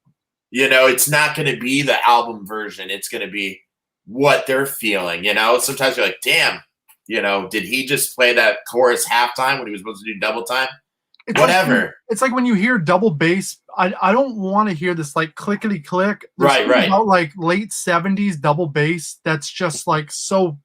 It's not going to be the album version. It's going to be what they're feeling. Sometimes you're like, damn, did he just play that chorus halftime when he was supposed to do double time? Whatever. It's like when you hear double bass, I don't want to hear this like clickety click. Right. About like late 70s double bass that's just like so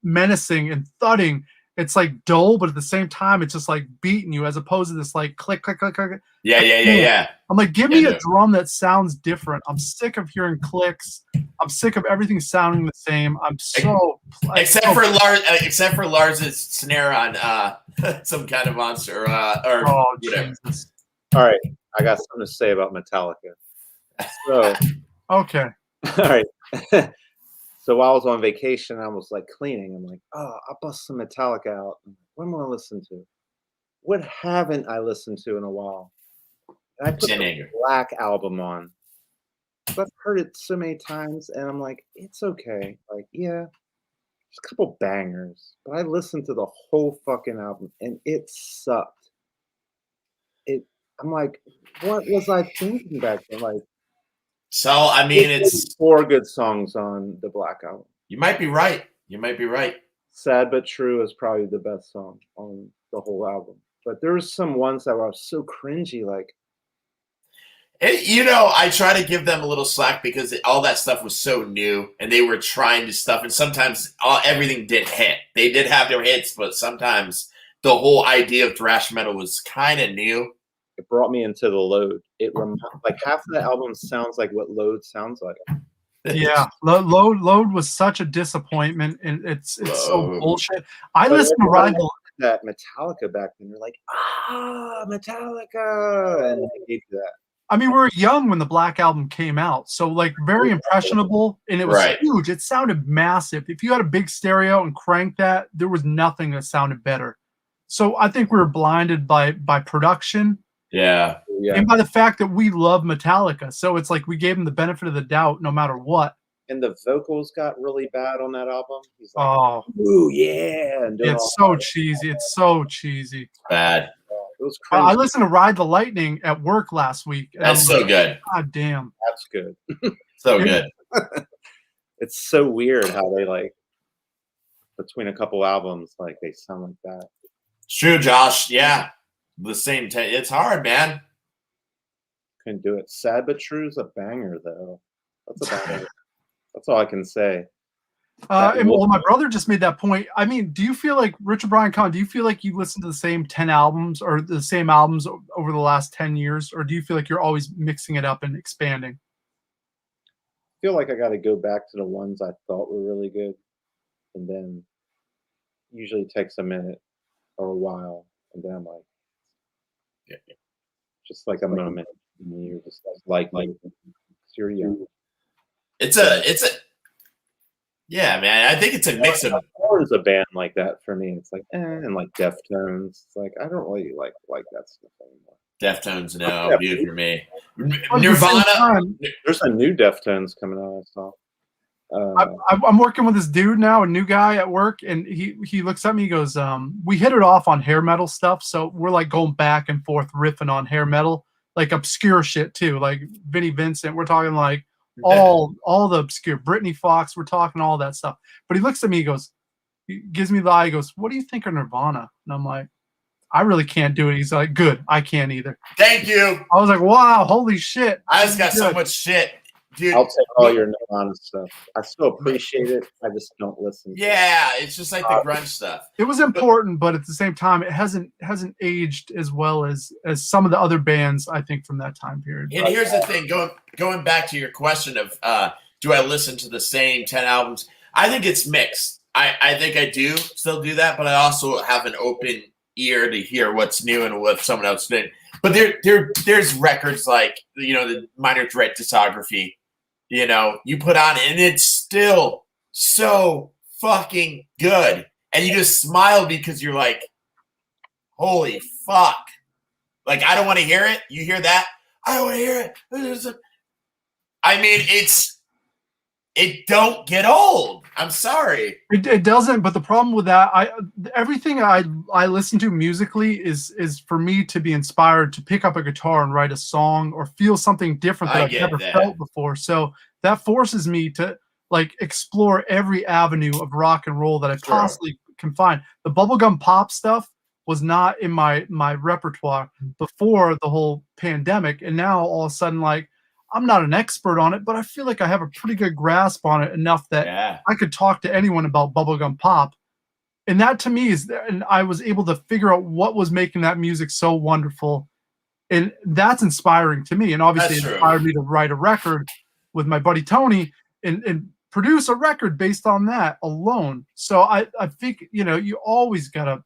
menacing and thudding. It's like dull, but at the same time, it's just like beating you, as opposed to this like click, click, click, click. Yeah. I'm like, give me a drum that sounds different. I'm sick of hearing clicks. I'm sick of everything sounding the same. I'm so except for Lars's snare on some kind of monster or whatever. Jesus. All right, I got something to say about Metallica. So okay, all right. So while I was on vacation, I was like cleaning. I'm like, oh, I'll bust some Metallica out. What am I going to listen to? What haven't I listened to in a while? And I put the Black album on. I've heard it so many times, and I'm like, it's okay. Like, yeah, there's a couple bangers. But I listened to the whole fucking album, and it sucked. I'm like, what was I thinking back then? Like, so, I mean, it's 4 good songs on the Black album. You might be right. Sad But True is probably the best song on the whole album. But there's some ones that were so cringy, like. I try to give them a little slack because all that stuff was so new, and they were trying to stuff, and sometimes everything didn't hit. They did have their hits, but sometimes the whole idea of thrash metal was kind of new. It brought me into the Load. Like half of the album sounds like what Load sounds like. Yeah, Load was such a disappointment, and it's so bullshit. I listened to Rival. That Metallica back then, you're like, Metallica, and they gave you that. I mean, we were young when the Black album came out, so like very impressionable, and it was huge. It sounded massive. If you had a big stereo and cranked that, there was nothing that sounded better. So I think we were blinded by production Yeah. And by the fact that we love Metallica, so it's like we gave him the benefit of the doubt, no matter what. And the vocals got really bad on that album. He's like, oh, ooh, yeah. And it's so cheesy. It's so cheesy. Bad. It was crazy. I listened to Ride the Lightning at work last week. That's so good. God damn. That's good. So good. It's so weird how they like between a couple albums, like they sound like that. It's true, Josh. Yeah. The same. It's hard, man. Couldn't do it. Sad but True is a banger, though. That's about it. That's all I can say. And well, my brother just made that point. I mean, do you feel like Richard Brian Kahn? Do you feel like you listened to the same 10 albums or the same albums over the last 10 years, or do you feel like you're always mixing it up and expanding? I feel like I got to go back to the ones I thought were really good, and then usually it takes a minute or a while, and then I'm like, just like a moment, and you're just like you're young. It's a. Yeah, man. I think it's a mix of. There's a band like that for me. It's like, and like Deftones. It's like I don't really like that stuff anymore. Deftones, no, dude, for me. Nirvana. There's a new Deftones coming out. I saw. I'm working with this dude now, a new guy at work, and he looks at me. He goes, "We hit it off on hair metal stuff, so we're like going back and forth riffing on hair metal, like obscure shit too, like Vinnie Vincent. We're talking like." all the obscure Brittany Fox, we're talking all that stuff. But he looks at me, he gives me the eye, he goes, "What do you think of Nirvana?" And I'm like, "I really can't do it." He's like, "Good, I can't either." Thank you. I was like, "Wow, holy shit." I just got so much shit. Dude, I'll take all your Nirvana stuff. I still appreciate it. I just don't listen. Yeah, it's just like the grunge stuff. It was important, but at the same time, it hasn't aged as well as some of the other bands, I think, from that time period. And here's the thing, going back to your question of do I listen to the same 10 albums? I think it's mixed. I think I do still do that, but I also have an open ear to hear what's new and what someone else did. But there's records like, the Minor Threat discography. You put on and it's still so fucking good. And you just smile because you're like, holy fuck. Like, I don't want to hear it. You hear that? I don't want to hear it. I mean, it don't get old. I'm sorry. It doesn't, but the problem with that, everything I listen to musically is for me to be inspired to pick up a guitar and write a song or feel something different that I've never felt before. So that forces me to like explore every avenue of rock and roll that I possibly can find. The bubblegum pop stuff was not in my repertoire before the whole pandemic, and now all of a sudden, like, I'm not an expert on it, but I feel like I have a pretty good grasp on it enough that I could talk to anyone about bubblegum pop. And that to me and I was able to figure out what was making that music so wonderful. And that's inspiring to me. And obviously it inspired me to write a record with my buddy Tony and produce a record based on that alone. So I think, you always gotta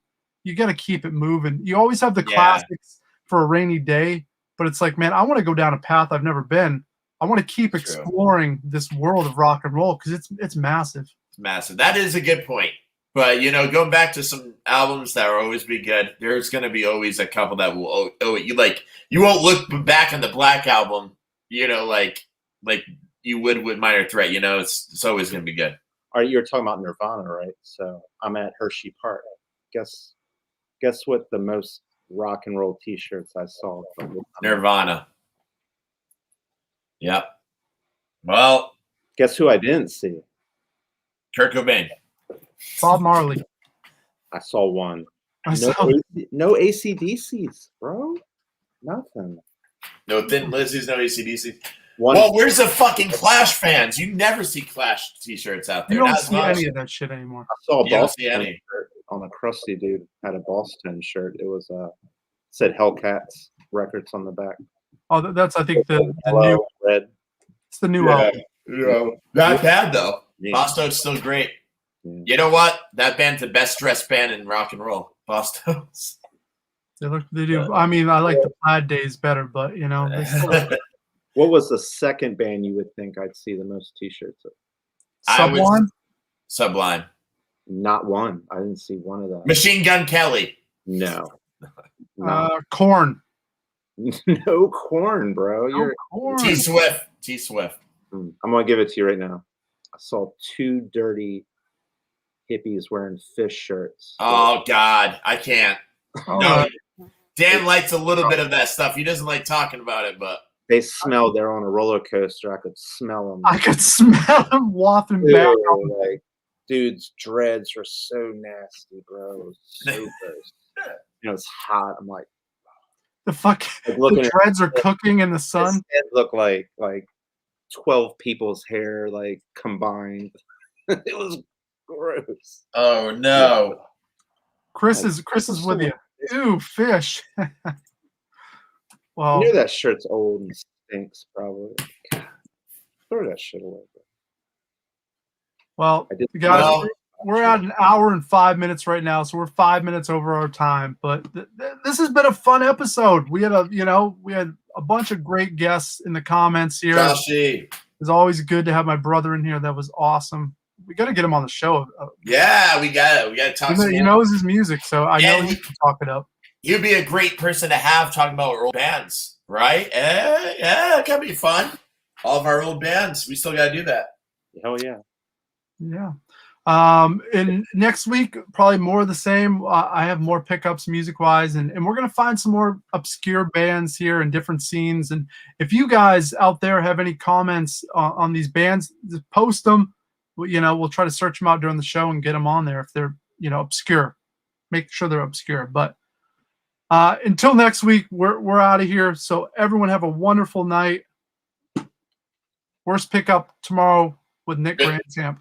keep it moving. You always have the classics for a rainy day. But it's like, man, I want to go down a path I've never been. I want to keep exploring this world of rock and roll because it's massive. It's massive. That is a good point. But, going back to some albums that will always be good, there's going to be always a couple that will you won't look back on the Black Album, like you would with Minor Threat. It's always going to be good. You're talking about Nirvana, right? So I'm at Hershey Park. Guess what the most rock and roll t-shirts I saw from Nirvana. Yep. Well, guess who I didn't see? Kurt Cobain. Bob Marley. I saw one. No AC/DCs, bro. Nothing. No Thin Lizzy's, no AC/DC. Well, where's the fucking Clash fans? You never see Clash t-shirts out there. You don't see any of that shit anymore. I saw a Boston shirt on a crusty dude had a Boston shirt. It was said Hellcats Records on the back. Oh, that's I think the new red. It's the new album. Not bad though. Boston's still great. Yeah. You know what? That band's the best dressed band in rock and roll. Boston's. They do. I mean, I like the Plaid Days better, but What was the second band you would think I'd see the most t-shirts of? Sublime. Not one. I didn't see one of them. Machine Gun Kelly. No. Korn. No corn, bro. No You're corn. T Swift. T Swift. I'm gonna give it to you right now. I saw 2 dirty hippies wearing fish shirts. Oh God, I can't. All No, right. Dan likes a little bit of that stuff. He doesn't like talking about it, but They smelled. They're on a roller coaster. I could smell them. I could smell him wafting back. Like, dude's dreads were so nasty, bro. It was so gross. You know, it's hot. I'm like, The fuck. The dreads are cooking in the sun. It looked like 12 people's hair like combined. It was gross. oh no. Chris is with you. Ew, fish. Well, You know that shirt's old and stinks, probably. Throw that shit away. Bro. Well, guys, we're at an hour and 5 minutes right now, so we're 5 minutes over our time. But this has been a fun episode. We had a bunch of great guests in the comments here. Joshy. It's always good to have my brother in here. That was awesome. We got to get him on the show. Yeah, we got to talk. He knows his music, so I know he can talk it up. You'd be a great person to have talking about our old bands, right? Yeah, it can be fun. All of our old bands. We still got to do that. Hell yeah. Yeah. And next week, probably more of the same. I have more pickups music-wise, and we're going to find some more obscure bands here in different scenes. And if you guys out there have any comments on these bands, just post them. We'll try to search them out during the show and get them on there if they're, obscure. Make sure they're obscure. But until next week, we're out of here. So everyone have a wonderful night. Worst pickup tomorrow with Nick Grandchamp.